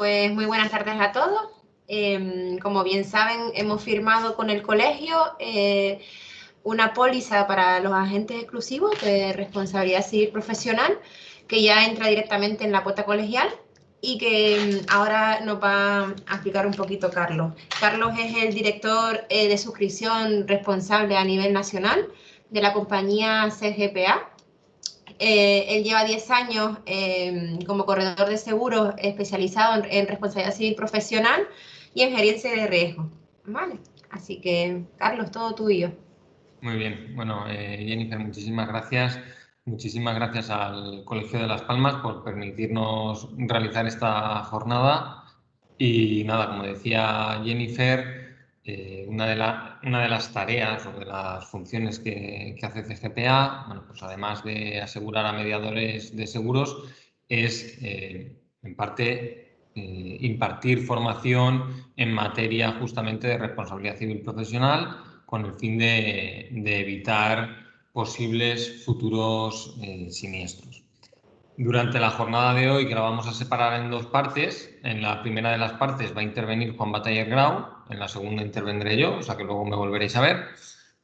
Pues muy buenas tardes a todos. Como bien saben, hemos firmado con el colegio una póliza para los agentes exclusivos de responsabilidad civil profesional que ya entra directamente en la cuota colegial y que ahora nos va a explicar un poquito Carlos. Carlos es el director de suscripción responsable a nivel nacional de la compañía CGPA. Él lleva 10 años como corredor de seguros especializado en responsabilidad civil profesional y en gerencia de riesgo. Vale, así que, Carlos, todo tuyo. Muy bien. Bueno, Jennifer, muchísimas gracias. Muchísimas gracias al Colegio de Las Palmas por permitirnos realizar esta jornada. Y nada, como decía Jennifer, una de las tareas o de las funciones que hace CGPA, bueno, pues además de asegurar a mediadores de seguros, es en parte impartir formación en materia justamente de responsabilidad civil profesional con el fin de evitar posibles futuros siniestros. Durante la jornada de hoy, que la vamos a separar en dos partes, en la primera de las partes va a intervenir Juan Bataller Grau, en la segunda intervendré yo, o sea que luego me volveréis a ver.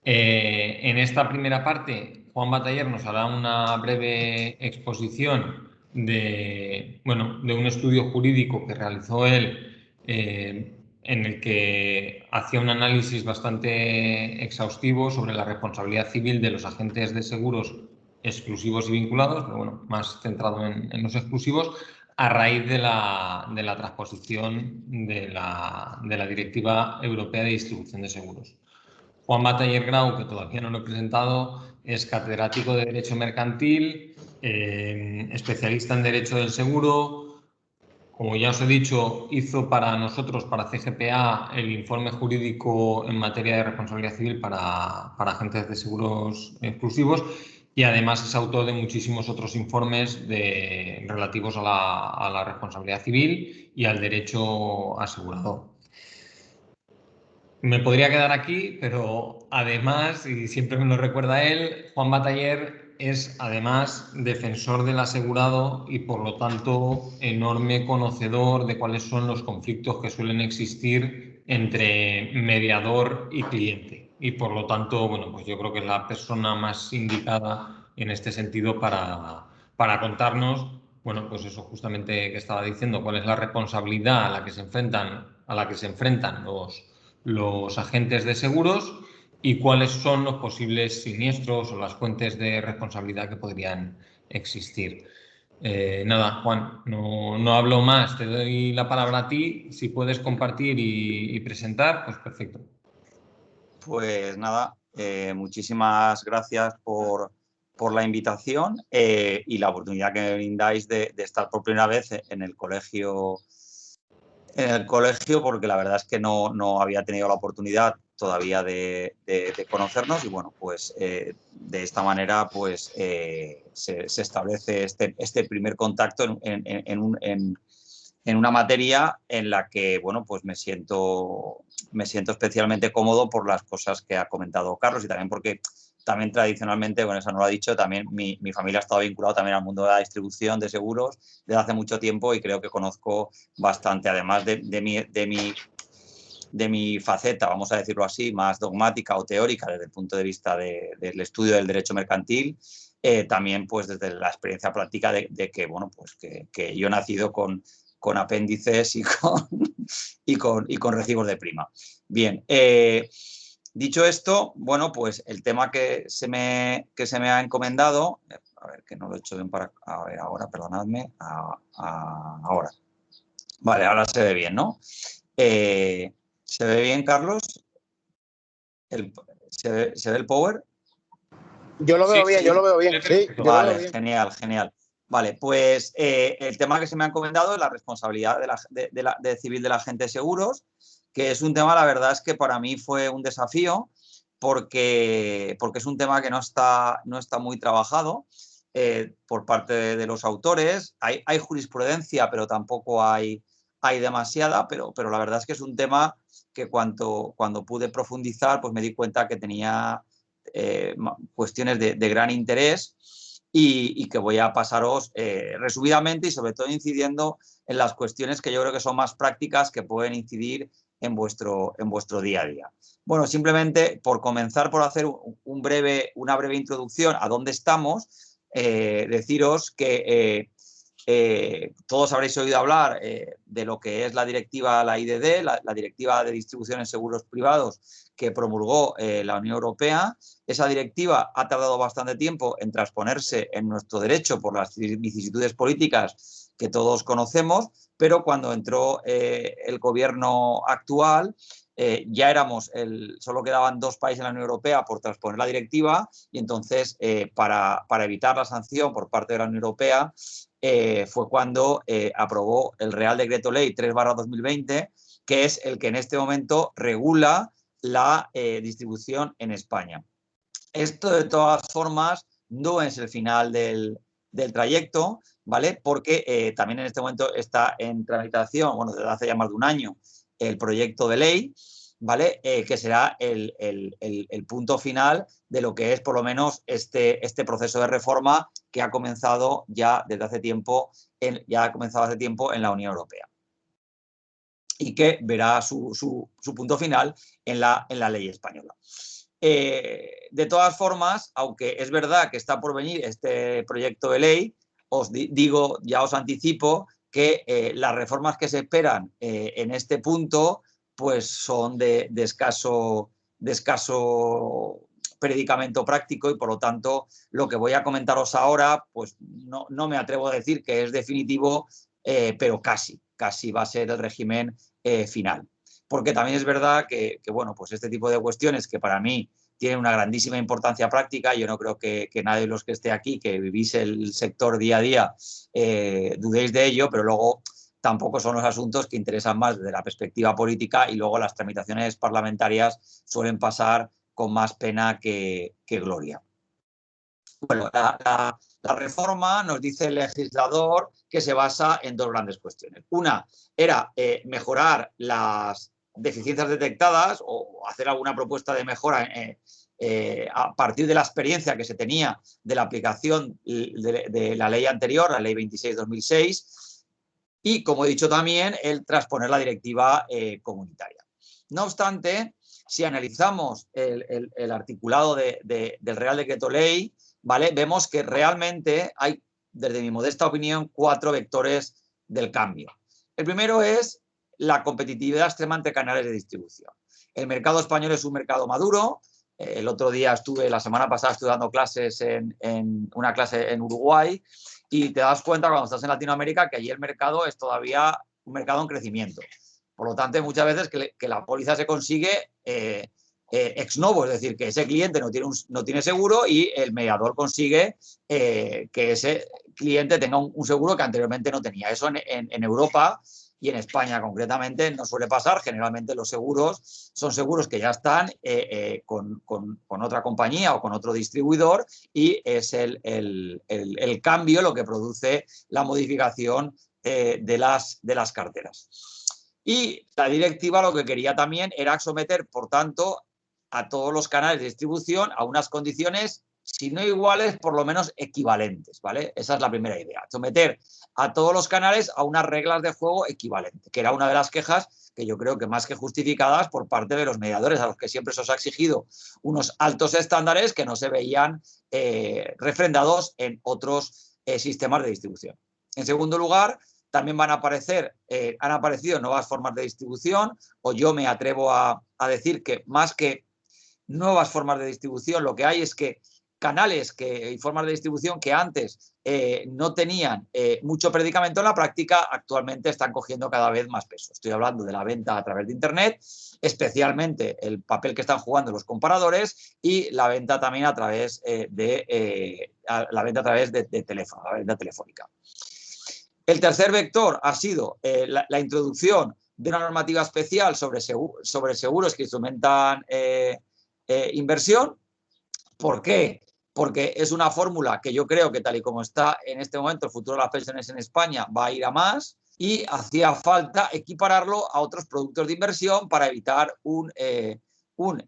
En esta primera parte, Juan Bataller nos hará una breve exposición de un estudio jurídico que realizó él, en el que hacía un análisis bastante exhaustivo sobre la responsabilidad civil de los agentes de seguros exclusivos y vinculados, pero bueno, más centrado en los exclusivos, a raíz de la transposición de la Directiva Europea de Distribución de Seguros. Juan Bataller Grau, que todavía no lo he presentado, es catedrático de Derecho Mercantil, especialista en Derecho del Seguro. Como ya os he dicho, hizo para nosotros, para CGPA, el informe jurídico en materia de responsabilidad civil para agentes de seguros exclusivos y además es autor de muchísimos otros informes relativos a la responsabilidad civil y al derecho asegurador. Me podría quedar aquí, pero además, y siempre me lo recuerda él, Juan Bataller es además defensor del asegurado y por lo tanto enorme conocedor de cuáles son los conflictos que suelen existir entre mediador y cliente. Y por lo tanto, bueno, pues yo creo que es la persona más indicada en este sentido para contarnos, bueno, pues eso justamente que estaba diciendo, cuál es la responsabilidad a la que se enfrentan los agentes de seguros y cuáles son los posibles siniestros o las fuentes de responsabilidad que podrían existir. Nada, Juan, no hablo más, te doy la palabra a ti. Si puedes compartir y presentar, pues perfecto. Pues nada, muchísimas gracias por la invitación y la oportunidad que me brindáis de estar por primera vez en el colegio, porque la verdad es que no había tenido la oportunidad todavía de conocernos y bueno, pues de esta manera pues se establece este primer contacto en una materia en la que, bueno, pues me siento especialmente cómodo por las cosas que ha comentado Carlos y también porque también tradicionalmente, bueno, eso no lo ha dicho, también mi familia ha estado vinculada también al mundo de la distribución de seguros desde hace mucho tiempo y creo que conozco bastante, además de mi faceta, vamos a decirlo así, más dogmática o teórica desde el punto de vista del estudio del derecho mercantil, también pues desde la experiencia práctica de que, bueno, pues que yo he nacido con apéndices y con recibos de prima. Bien, dicho esto, bueno, pues el tema que se me ha encomendado, a ver, que no lo he hecho bien a ver, ahora, perdonadme, ahora. Vale, ahora se ve bien, ¿no? ¿Se ve bien, Carlos? ¿Se ve el power? Yo lo veo bien, yo lo veo bien. Sí, vale, genial, genial. Vale, pues el tema que se me ha encomendado es la responsabilidad de civil del agente de seguros, que es un tema, la verdad es que para mí fue un desafío porque es un tema que no está muy trabajado por parte de los autores. Hay jurisprudencia, pero tampoco hay demasiada, pero la verdad es que es un tema que cuando pude profundizar, pues me di cuenta que tenía cuestiones de gran interés y que voy a pasaros resumidamente y sobre todo incidiendo en las cuestiones que yo creo que son más prácticas que pueden incidir en vuestro día a día. Bueno, simplemente por comenzar por hacer una breve introducción a dónde estamos, deciros que todos habréis oído hablar de lo que es la directiva, la IDD, la Directiva de Distribución en Seguros Privados que promulgó la Unión Europea. Esa directiva ha tardado bastante tiempo en transponerse en nuestro derecho por las vicisitudes políticas que todos conocemos, pero cuando entró el gobierno actual, ya solo quedaban 2 países en la Unión Europea por transponer la directiva y entonces para evitar la sanción por parte de la Unión Europea fue cuando aprobó el Real Decreto Ley 3/2020, que es el que en este momento regula la distribución en España. Esto, de todas formas, no es el final del trayecto, ¿vale? Porque también en este momento está en tramitación, bueno, desde hace ya más de un año, el proyecto de ley, ¿vale? Que será el punto final de lo que es, por lo menos, este proceso de reforma que ha comenzado ya desde hace tiempo, en la Unión Europea y que verá su punto final en la ley española. De todas formas, aunque es verdad que está por venir este proyecto de ley, ya os anticipo que las reformas que se esperan en este punto pues son de escaso predicamento práctico y por lo tanto lo que voy a comentaros ahora pues no me atrevo a decir que es definitivo, pero casi va a ser el régimen final. Porque también es verdad que bueno, pues este tipo de cuestiones que para mí tienen una grandísima importancia práctica, yo no creo que nadie de los que esté aquí, que vivís el sector día a día, dudéis de ello, pero luego tampoco son los asuntos que interesan más desde la perspectiva política y luego las tramitaciones parlamentarias suelen pasar con más pena que gloria. Bueno, la reforma, nos dice el legislador, que se basa en 2 grandes cuestiones. Una era mejorar las deficiencias detectadas o hacer alguna propuesta de mejora a partir de la experiencia que se tenía de la aplicación de la ley anterior, la ley 26/2006, y, como he dicho también, el transponer la directiva comunitaria. No obstante, si analizamos el articulado del Real Decreto Ley, ¿vale? Vemos que realmente hay, desde mi modesta opinión, 4 vectores del cambio. El primero es la competitividad extrema entre canales de distribución. El mercado español es un mercado maduro. El otro día la semana pasada estuve dando clases en una clase en Uruguay y te das cuenta cuando estás en Latinoamérica que allí el mercado es todavía un mercado en crecimiento. Por lo tanto, hay muchas veces que la póliza se consigue ex novo, es decir, que ese cliente no tiene seguro y el mediador consigue que ese cliente tenga un seguro que anteriormente no tenía. Eso en Europa y en España concretamente no suele pasar. Generalmente los seguros son seguros que ya están con otra compañía o con otro distribuidor y es el cambio lo que produce la modificación de las carteras. Y la directiva lo que quería también era someter, por tanto, a todos los canales de distribución a unas condiciones, si no iguales, por lo menos equivalentes, ¿vale? Esa es la primera idea, someter a todos los canales a unas reglas de juego equivalentes, que era una de las quejas que yo creo que más que justificadas por parte de los mediadores, a los que siempre se os ha exigido unos altos estándares que no se veían refrendados en otros sistemas de distribución. En segundo lugar, también han aparecido nuevas formas de distribución, o yo me atrevo a decir que más que nuevas formas de distribución, lo que hay es que canales y formas de distribución que antes no tenían mucho predicamento en la práctica, actualmente están cogiendo cada vez más peso. Estoy hablando de la venta a través de Internet, especialmente el papel que están jugando los comparadores y la venta también a través de teléfono, la venta telefónica. El tercer vector ha sido la introducción de una normativa especial sobre seguros que instrumentan inversión. ¿Por qué? Porque es una fórmula que yo creo que, tal y como está en este momento el futuro de las pensiones en España, va a ir a más y hacía falta equipararlo a otros productos de inversión para evitar un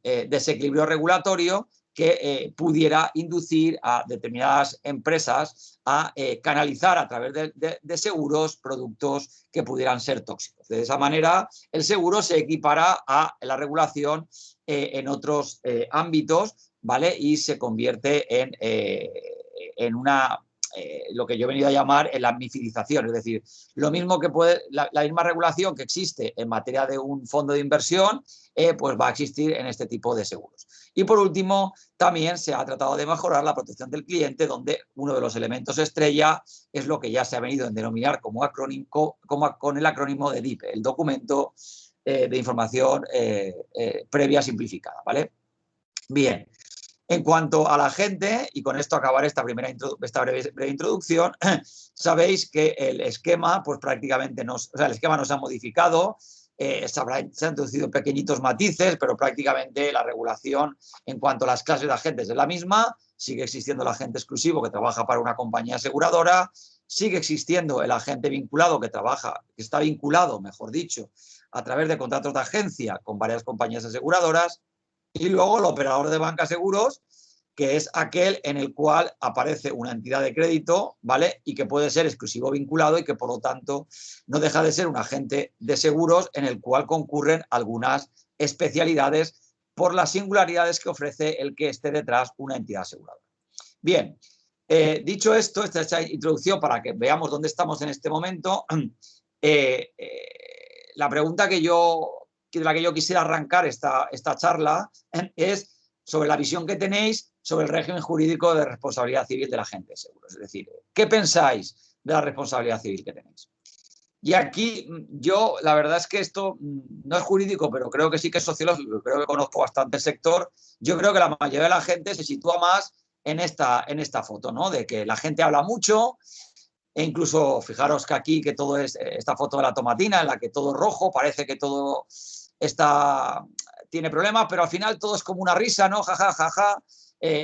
desequilibrio regulatorio que pudiera inducir a determinadas empresas a canalizar a través de seguros productos que pudieran ser tóxicos. De esa manera, el seguro se equipara a la regulación en otros ámbitos, ¿vale? Y se convierte en una... lo que yo he venido a llamar la mifirización, es decir, lo mismo que puede, la misma regulación que existe en materia de un fondo de inversión, pues va a existir en este tipo de seguros. Y por último, también se ha tratado de mejorar la protección del cliente, donde uno de los elementos estrella es lo que ya se ha venido a denominar como con el acrónimo de DIP, el documento de información previa simplificada, ¿vale? Bien. En cuanto a la gente, y con esto acabaré esta breve introducción, sabéis que el esquema, pues prácticamente el esquema no se ha modificado, se han introducido pequeñitos matices, pero prácticamente la regulación en cuanto a las clases de agentes es la misma. Sigue existiendo el agente exclusivo que trabaja para una compañía aseguradora, sigue existiendo el agente vinculado que está vinculado, mejor dicho, a través de contratos de agencia con varias compañías aseguradoras. Y luego el operador de banca seguros, que es aquel en el cual aparece una entidad de crédito, ¿vale? Y que puede ser exclusivo vinculado y que, por lo tanto, no deja de ser un agente de seguros en el cual concurren algunas especialidades por las singularidades que ofrece el que esté detrás una entidad aseguradora. Bien, dicho esto, esta introducción para que veamos dónde estamos en este momento, la pregunta de la que yo quisiera arrancar esta charla es sobre la visión que tenéis sobre el régimen jurídico de responsabilidad civil del agente de seguros. Es decir, ¿qué pensáis de la responsabilidad civil que tenéis? Y aquí yo, la verdad es que esto no es jurídico, pero creo que sí que es sociológico, creo que conozco bastante el sector. Yo creo que la mayoría de la gente se sitúa más en esta foto, ¿no? De que la gente habla mucho. E incluso, fijaros que aquí, que todo es esta foto de la tomatina, en la que todo es rojo, parece que todo tiene problemas, pero al final todo es como una risa, ¿no? Ja, ja, ja, ja.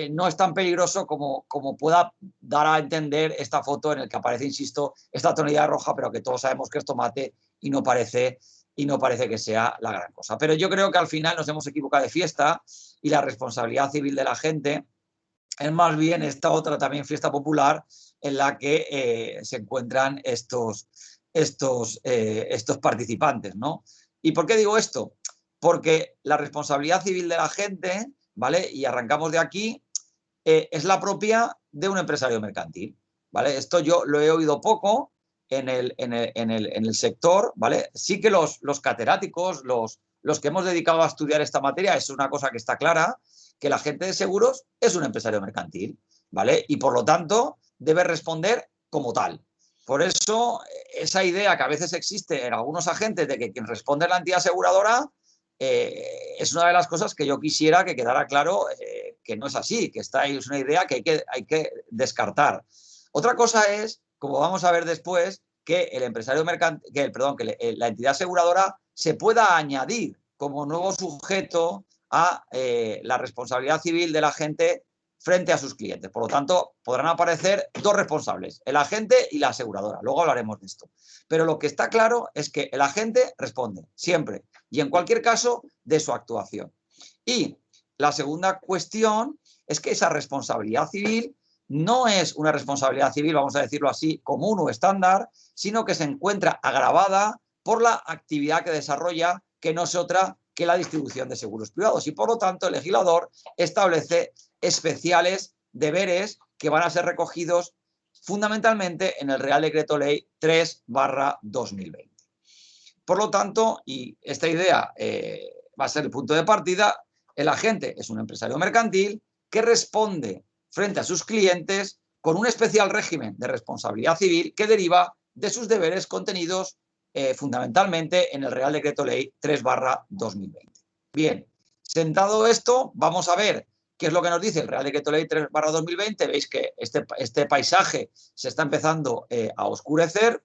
No es tan peligroso como pueda dar a entender esta foto en la que aparece, insisto, esta tonalidad roja, pero que todos sabemos que es tomate y no parece que sea la gran cosa. Pero yo creo que al final nos hemos equivocado de fiesta y la responsabilidad civil de la gente es más bien esta otra también fiesta popular en la que se encuentran estos participantes, ¿no? ¿Y por qué digo esto? Porque la responsabilidad civil de la gente, ¿vale? Y arrancamos de aquí, es la propia de un empresario mercantil, ¿vale? Esto yo lo he oído poco en el sector, ¿vale? Sí que los catedráticos, los que hemos dedicado a estudiar esta materia, es una cosa que está clara, que el agente de seguros es un empresario mercantil, ¿vale? Y por lo tanto debe responder como tal. Por eso, esa idea que a veces existe en algunos agentes de que quien responde es la entidad aseguradora, es una de las cosas que yo quisiera que quedara claro que no es así, que esta es una idea que hay que descartar. Otra cosa es, como vamos a ver después, que el empresario mercantil, que la entidad aseguradora se pueda añadir como nuevo sujeto a la responsabilidad civil del agente frente a sus clientes. Por lo tanto, podrán aparecer dos responsables, el agente y la aseguradora. Luego hablaremos de esto. Pero lo que está claro es que el agente responde siempre y en cualquier caso de su actuación. Y la segunda cuestión es que esa responsabilidad civil no es una responsabilidad civil, vamos a decirlo así, común o estándar, sino que se encuentra agravada por la actividad que desarrolla, que no es otra que la distribución de seguros privados. Y por lo tanto, el legislador establece especiales deberes que van a ser recogidos fundamentalmente en el Real Decreto Ley 3/2020. Por lo tanto, y esta idea va a ser el punto de partida, el agente es un empresario mercantil que responde frente a sus clientes con un especial régimen de responsabilidad civil que deriva de sus deberes contenidos fundamentalmente en el Real Decreto Ley 3/2020. Bien, sentado esto, vamos a ver qué es lo que nos dice el Real Decreto Ley 3/2020. Veis que este paisaje se está empezando a oscurecer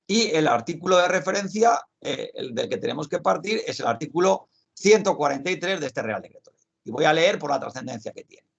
y el artículo de referencia, el del que tenemos que partir, es el artículo 143 de este Real Decreto Ley. Y voy a leer por la trascendencia que tiene.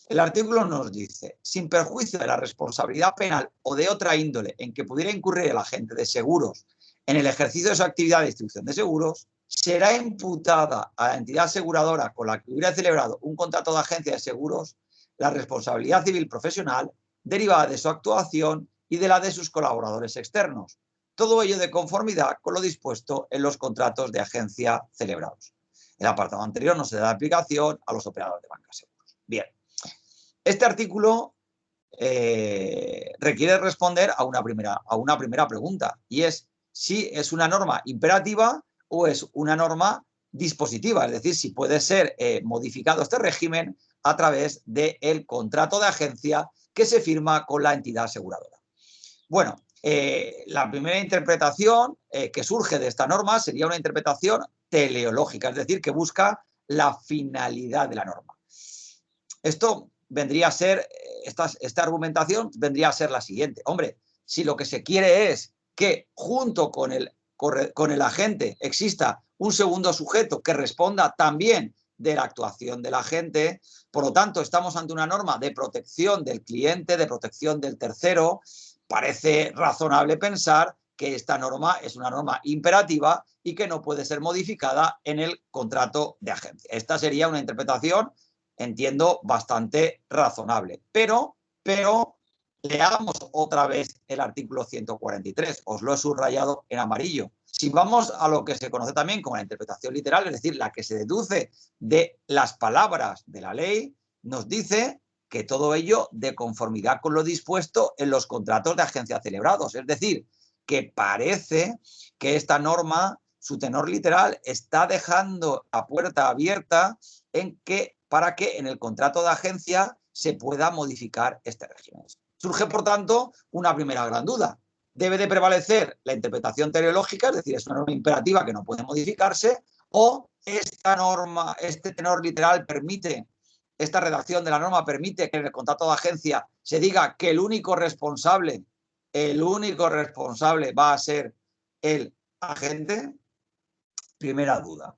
El artículo nos dice, sin perjuicio de la responsabilidad penal o de otra índole en que pudiera incurrir el agente de seguros en el ejercicio de su actividad de distribución de seguros, será imputada a la entidad aseguradora con la que hubiera celebrado un contrato de agencia de seguros la responsabilidad civil profesional derivada de su actuación y de la de sus colaboradores externos. Todo ello de conformidad con lo dispuesto en los contratos de agencia celebrados. El apartado anterior no se da aplicación a los operadores de banca seguros. Bien, este artículo requiere responder a una primera pregunta, y es si es una norma imperativa o es una norma dispositiva, es decir, si puede ser modificado este régimen a través del contrato de agencia que se firma con la entidad aseguradora. Bueno, la primera interpretación que surge de esta norma sería una interpretación teleológica, es decir, que busca la finalidad de la norma. Esto vendría a ser, esta argumentación vendría a ser la siguiente. Hombre, si lo que se quiere es que junto con el agente exista un segundo sujeto que responda también de la actuación del agente, por lo tanto estamos ante una norma de protección del cliente, de protección del tercero, parece razonable pensar que esta norma es una norma imperativa y que no puede ser modificada en el contrato de agencia. Esta sería una interpretación, entiendo, bastante razonable. Pero leamos otra vez el artículo 143. Os lo he subrayado en amarillo. Si vamos a lo que se conoce también como la interpretación literal, es decir, la que se deduce de las palabras de la ley, nos dice que todo ello de conformidad con lo dispuesto en los contratos de agencia celebrados. Es decir, que parece que esta norma, su tenor literal, está dejando la puerta abierta para que en el contrato de agencia se pueda modificar este régimen. Surge, por tanto, una primera gran duda. ¿Debe de prevalecer la interpretación teleológica, es decir, es una norma imperativa que no puede modificarse, o esta norma, este tenor literal permite, esta redacción de la norma permite que en el contrato de agencia se diga que el único responsable va a ser el agente? Primera duda.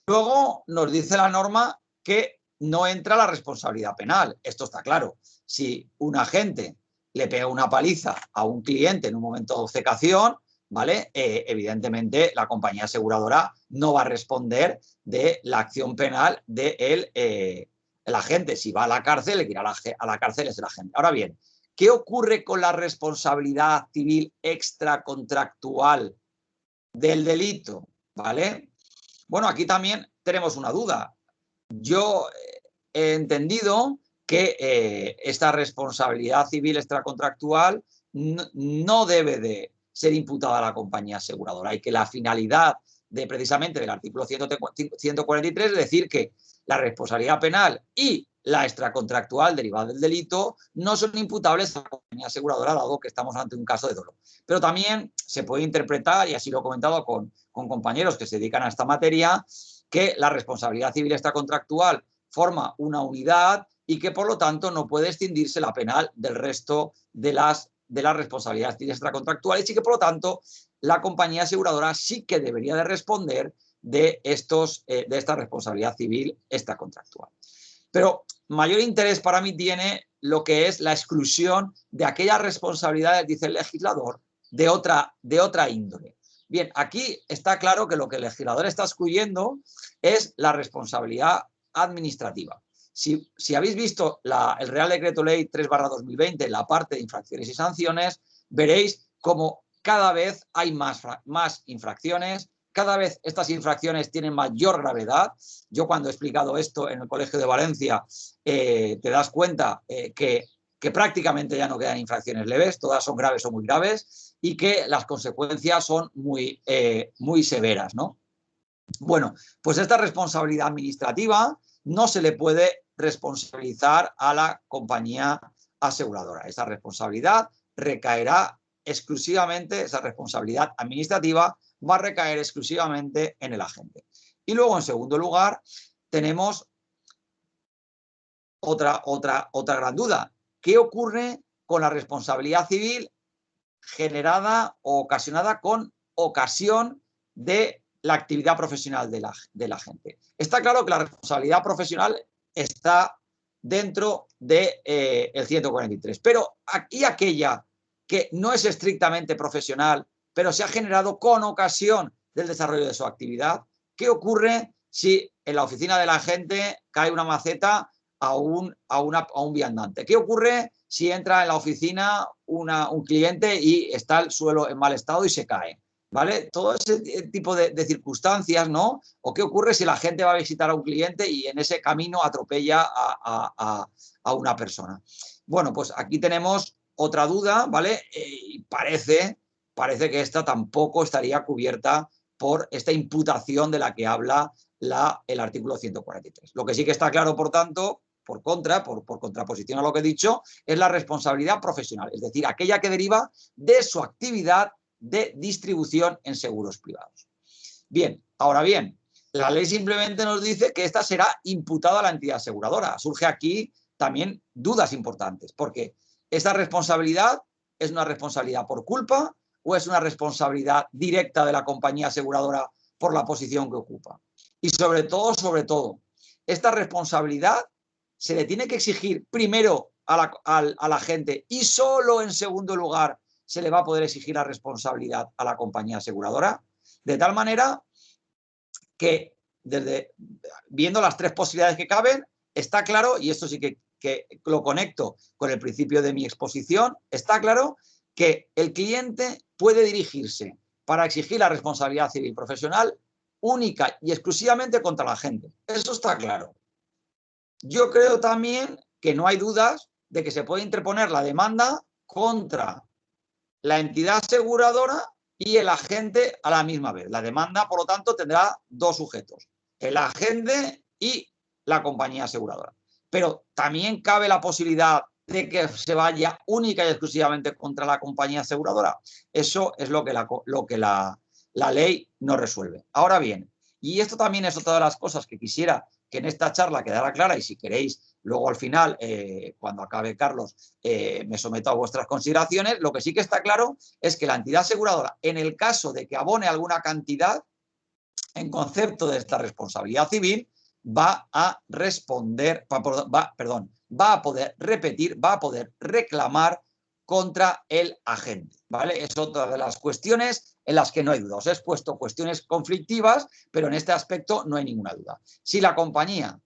Luego nos dice la norma que no entra la responsabilidad penal. Esto está claro. Si un agente le pega una paliza a un cliente en un momento de obcecación, ¿vale? Evidentemente la compañía aseguradora no va a responder de la acción penal del el agente. Si va a la cárcel, el que irá a la cárcel es el agente. Ahora bien, ¿qué ocurre con la responsabilidad civil extracontractual del delito? ¿Vale? Bueno, aquí también tenemos una duda. Yo he entendido que esta responsabilidad civil extracontractual no debe de ser imputada a la compañía aseguradora y que la finalidad precisamente del artículo 143 es decir que la responsabilidad penal y la extracontractual derivada del delito no son imputables a la compañía aseguradora, dado que estamos ante un caso de dolo. Pero también se puede interpretar, y así lo he comentado con compañeros que se dedican a esta materia, que la responsabilidad civil extracontractual forma una unidad y que, por lo tanto, no puede escindirse la penal del resto de las responsabilidades civiles extracontractuales y que, por lo tanto, la compañía aseguradora sí que debería de responder de esta responsabilidad civil extracontractual. Pero mayor interés para mí tiene lo que es la exclusión de aquellas responsabilidades, dice el legislador, de otra índole. Bien, aquí está claro que lo que el legislador está excluyendo es la responsabilidad administrativa. Si habéis visto el Real Decreto Ley 3/2020, la parte de infracciones y sanciones, veréis como cada vez hay más infracciones, cada vez estas infracciones tienen mayor gravedad. Yo cuando he explicado esto en el Colegio de Valencia, te das cuenta que prácticamente ya no quedan infracciones leves, todas son graves o muy graves y que las consecuencias son muy severas, ¿no? Bueno, pues esta responsabilidad administrativa no se le puede responsabilizar a la compañía aseguradora. Esa responsabilidad recaerá exclusivamente, esa responsabilidad administrativa va a recaer exclusivamente en el agente. Y luego, en segundo lugar, tenemos otra gran duda. ¿Qué ocurre con la responsabilidad civil generada o ocasionada con ocasión de la actividad profesional del agente? Está claro que la responsabilidad profesional está dentro del 143, pero aquí aquella que no es estrictamente profesional, pero se ha generado con ocasión del desarrollo de su actividad, ¿Qué ocurre si en la oficina del agente cae una maceta a un viandante? ¿Qué ocurre si entra en la oficina un cliente y está el suelo en mal estado y se cae? ¿Vale? Todo ese tipo de circunstancias, ¿no? ¿O qué ocurre si la gente va a visitar a un cliente y en ese camino atropella a una persona? Bueno, pues aquí tenemos otra duda, ¿vale? Parece que esta tampoco estaría cubierta por esta imputación de la que habla el artículo 143. Lo que sí que está claro, por tanto, por contraposición a lo que he dicho, es la responsabilidad profesional, es decir, aquella que deriva de su actividad de distribución en seguros privados. Bien, ahora bien, la ley simplemente nos dice que esta será imputada a la entidad aseguradora. Surge aquí también dudas importantes, porque esta responsabilidad es una responsabilidad por culpa o es una responsabilidad directa de la compañía aseguradora por la posición que ocupa. Y sobre todo, esta responsabilidad se le tiene que exigir primero a la gente y solo en segundo lugar se le va a poder exigir la responsabilidad a la compañía aseguradora, de tal manera que viendo las tres posibilidades que caben, está claro, y esto sí que lo conecto con el principio de mi exposición, está claro que el cliente puede dirigirse para exigir la responsabilidad civil profesional única y exclusivamente contra la gente. Eso está claro. Yo creo también que no hay dudas de que se puede interponer la demanda contra la entidad aseguradora y el agente a la misma vez. La demanda, por lo tanto, tendrá dos sujetos, el agente y la compañía aseguradora. Pero también cabe la posibilidad de que se vaya única y exclusivamente contra la compañía aseguradora. Eso es lo que la ley no resuelve. Ahora bien, y esto también es otra de las cosas que quisiera que en esta charla quedara clara, y si queréis, luego al final, cuando acabe Carlos, me someto a vuestras consideraciones. Lo que sí que está claro es que la entidad aseguradora, en el caso de que abone alguna cantidad, en concepto de esta responsabilidad civil, va a poder reclamar contra el agente, ¿vale? Es otra de las cuestiones en las que no hay duda. Os he expuesto cuestiones conflictivas, pero en este aspecto no hay ninguna duda. Si la compañía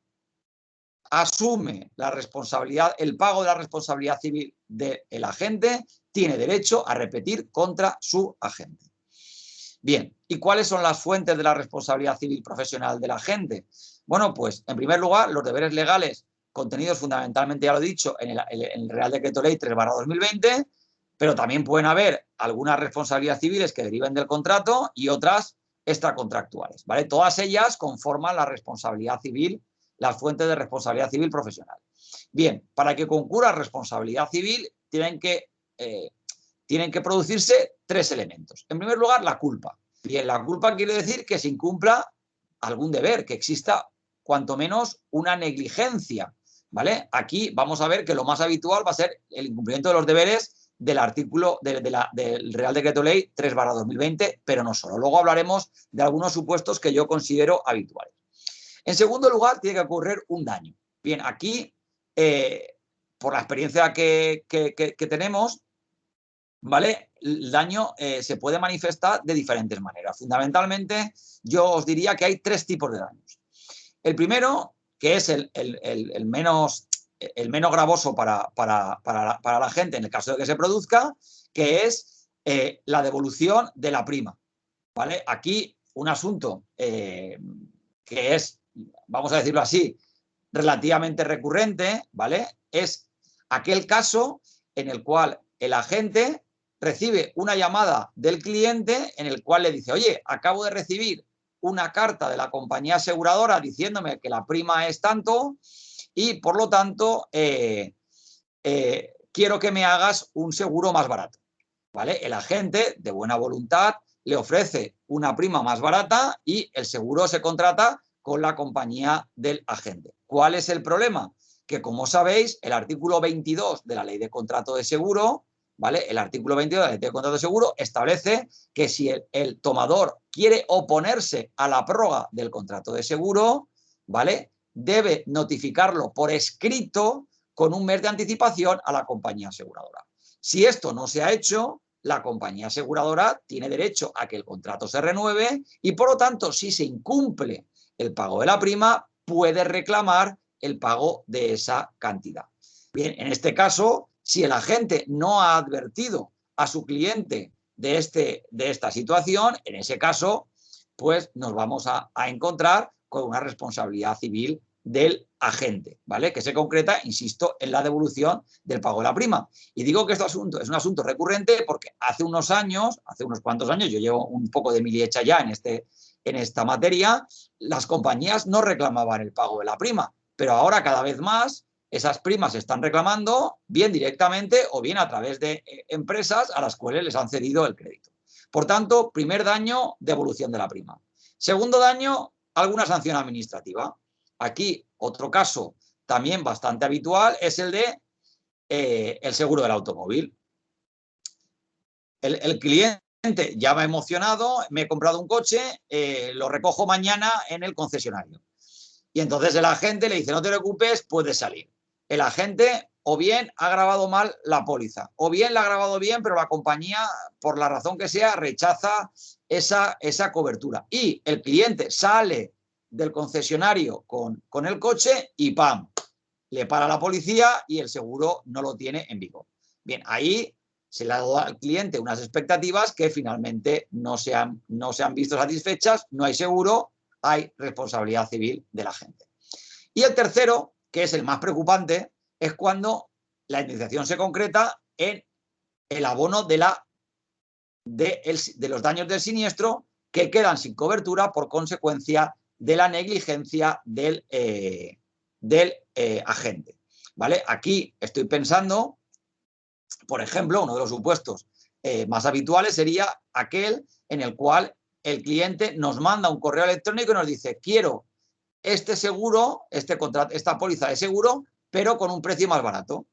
asume la responsabilidad, el pago de la responsabilidad civil del agente, tiene derecho a repetir contra su agente. Bien, ¿y cuáles son las fuentes de la responsabilidad civil profesional del agente? Bueno, pues en primer lugar, los deberes legales contenidos fundamentalmente, ya lo he dicho, en el Real Decreto Ley 3/2020, pero también pueden haber algunas responsabilidades civiles que deriven del contrato y otras extracontractuales, ¿vale? Todas ellas conforman la responsabilidad civil, las fuentes de responsabilidad civil profesional. Bien, para que concurra responsabilidad civil tienen que producirse tres elementos. En primer lugar, la culpa. Bien, la culpa quiere decir que se incumpla algún deber, que exista cuanto menos una negligencia, ¿vale? Aquí vamos a ver que lo más habitual va a ser el incumplimiento de los deberes del artículo del Real Decreto Ley 3/2020, pero no solo. Luego hablaremos de algunos supuestos que yo considero habituales. En segundo lugar, tiene que ocurrir un daño. Bien, aquí, por la experiencia que tenemos, ¿vale? El daño se puede manifestar de diferentes maneras. Fundamentalmente, yo os diría que hay tres tipos de daños. El primero, que es el menos gravoso para la gente en el caso de que se produzca, que es la devolución de la prima, ¿vale? Aquí un asunto que es, vamos a decirlo así, relativamente recurrente, ¿vale? Es aquel caso en el cual el agente recibe una llamada del cliente en el cual le dice: oye, acabo de recibir una carta de la compañía aseguradora diciéndome que la prima es tanto y, por lo tanto, quiero que me hagas un seguro más barato, ¿vale? El agente, de buena voluntad, le ofrece una prima más barata y el seguro se contrata con la compañía del agente. ¿Cuál es el problema? Que, como sabéis, el artículo 22 de la Ley de Contrato de Seguro, ¿vale? El artículo 22 de la Ley de Contrato de Seguro establece que si el tomador quiere oponerse a la prórroga del contrato de seguro, ¿vale?, debe notificarlo por escrito con un mes de anticipación a la compañía aseguradora. Si esto no se ha hecho, la compañía aseguradora tiene derecho a que el contrato se renueve y, por lo tanto, si se incumple el pago de la prima, puede reclamar el pago de esa cantidad. Bien, en este caso, si el agente no ha advertido a su cliente de esta situación, en ese caso, pues nos vamos a encontrar con una responsabilidad civil del agente, ¿vale? Que se concreta, insisto, en la devolución del pago de la prima. Y digo que este asunto es un asunto recurrente porque hace unos cuantos años, yo llevo un poco de miliecha ya en esta materia, las compañías no reclamaban el pago de la prima, pero ahora cada vez más esas primas se están reclamando bien directamente o bien a través de empresas a las cuales les han cedido el crédito. Por tanto, primer daño, devolución de la prima. Segundo daño, alguna sanción administrativa. Aquí, otro caso también bastante habitual es el de el seguro del automóvil. El cliente ya va emocionado, me he comprado un coche, lo recojo mañana en el concesionario. Y entonces el agente le dice, no te preocupes, puedes salir. El agente o bien ha grabado mal la póliza, o bien la ha grabado bien, pero la compañía, por la razón que sea, rechaza esa cobertura. Y el cliente sale del concesionario con el coche y ¡pam! Le para la policía y el seguro no lo tiene en vigor. Bien, ahí se le ha dado al cliente unas expectativas que finalmente no se han visto satisfechas, no hay seguro, hay responsabilidad civil del agente. Y el tercero, que es el más preocupante, es cuando la indemnización se concreta en el abono de los daños del siniestro que quedan sin cobertura por consecuencia de la negligencia del agente. ¿Vale? Aquí estoy pensando, por ejemplo, uno de los supuestos más habituales sería aquel en el cual el cliente nos manda un correo electrónico y nos dice, quiero este seguro, esta póliza de seguro, pero con un precio más barato.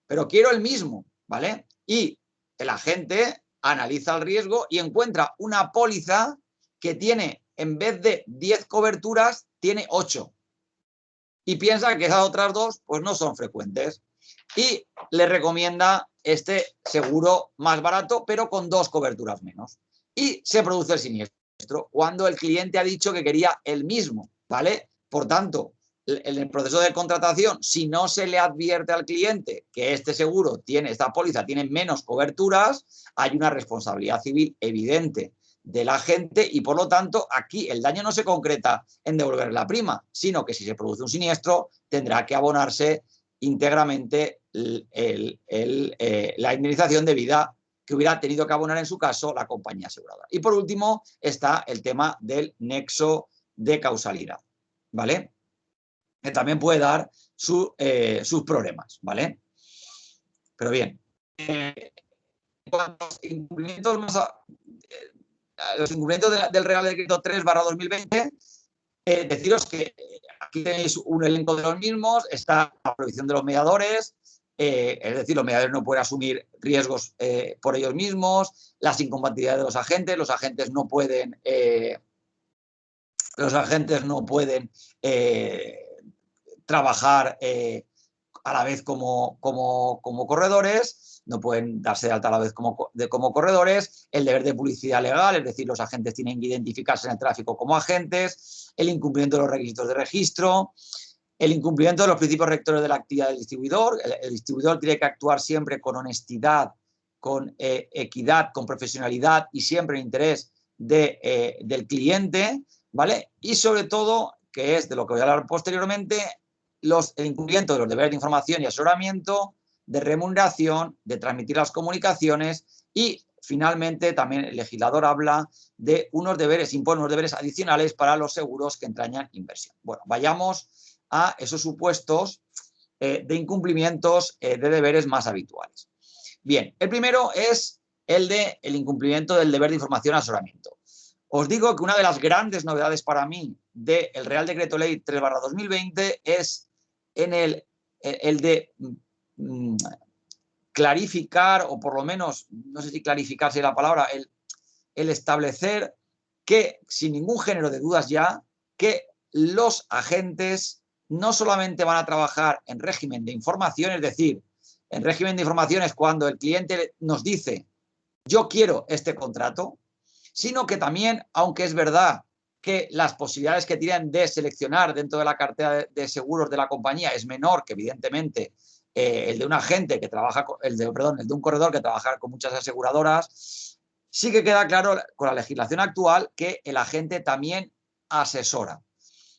Pero quiero el mismo, ¿vale? Y el agente analiza el riesgo y encuentra una póliza que tiene, en vez de 10 coberturas, tiene 8. Y piensa que esas otras 2 pues no son frecuentes. Y le recomienda este seguro más barato, pero con 2 coberturas menos. Y se produce el siniestro cuando el cliente ha dicho que quería el mismo, ¿vale? Por tanto, en el proceso de contratación, si no se le advierte al cliente que este seguro esta póliza tiene menos coberturas, hay una responsabilidad civil evidente del agente y, por lo tanto, aquí el daño no se concreta en devolver la prima, sino que si se produce un siniestro tendrá que abonarse íntegramente la indemnización debida que hubiera tenido que abonar en su caso la compañía aseguradora. Y por último está el tema del nexo de causalidad, ¿vale? Que también puede dar sus problemas, ¿vale? Pero bien, los incumplimientos del Real Decreto 3/2020, deciros que aquí tenéis un elenco de los mismos, está la prohibición de los mediadores, es decir, los mediadores no pueden asumir riesgos por ellos mismos, las incompatibilidades de los agentes no pueden trabajar a la vez como corredores, no pueden darse de alta a la vez como corredores, el deber de publicidad legal, es decir, los agentes tienen que identificarse en el tráfico como agentes, el incumplimiento de los requisitos de registro, el incumplimiento de los principios rectores de la actividad del distribuidor. El distribuidor tiene que actuar siempre con honestidad, con equidad, con profesionalidad y siempre en interés del cliente, ¿vale? Y sobre todo, que es de lo que voy a hablar posteriormente, el incumplimiento de los deberes de información y asesoramiento, de remuneración, de transmitir las comunicaciones y, finalmente, también el legislador habla de impone unos deberes adicionales para los seguros que entrañan inversión. Bueno, vayamos a esos supuestos de incumplimientos de deberes más habituales. Bien, el primero es el incumplimiento del deber de información y asesoramiento. Os digo que una de las grandes novedades para mí del Real Decreto Ley 3/2020 es en el de clarificar, o por lo menos, no sé si clarificar sería la palabra, el establecer que, sin ningún género de dudas ya, que los agentes no solamente van a trabajar en régimen de información, es decir, en régimen de información es cuando el cliente nos dice yo quiero este contrato, sino que también, aunque es verdad que las posibilidades que tienen de seleccionar dentro de la cartera de seguros de la compañía es menor que evidentemente el de un agente que trabaja, el de un corredor que trabaja con muchas aseguradoras, sí que queda claro con la legislación actual que el agente también asesora.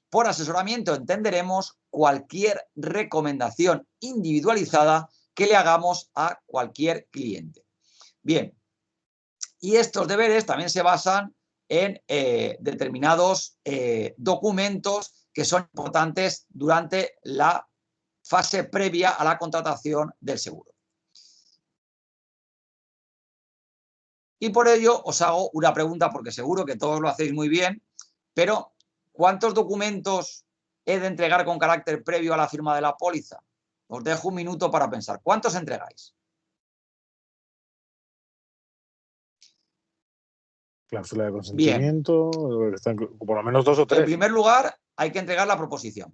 Por asesoramiento entenderemos cualquier recomendación individualizada que le hagamos a cualquier cliente. Bien, y estos deberes también se basan en determinados documentos que son importantes durante la fase previa a la contratación del seguro. Y por ello os hago una pregunta, porque seguro que todos lo hacéis muy bien, pero ¿cuántos documentos he de entregar con carácter previo a la firma de la póliza? Os dejo un minuto para pensar. ¿Cuántos entregáis? Cláusula de consentimiento, por lo menos 2 o 3. En primer lugar, hay que entregar la proposición,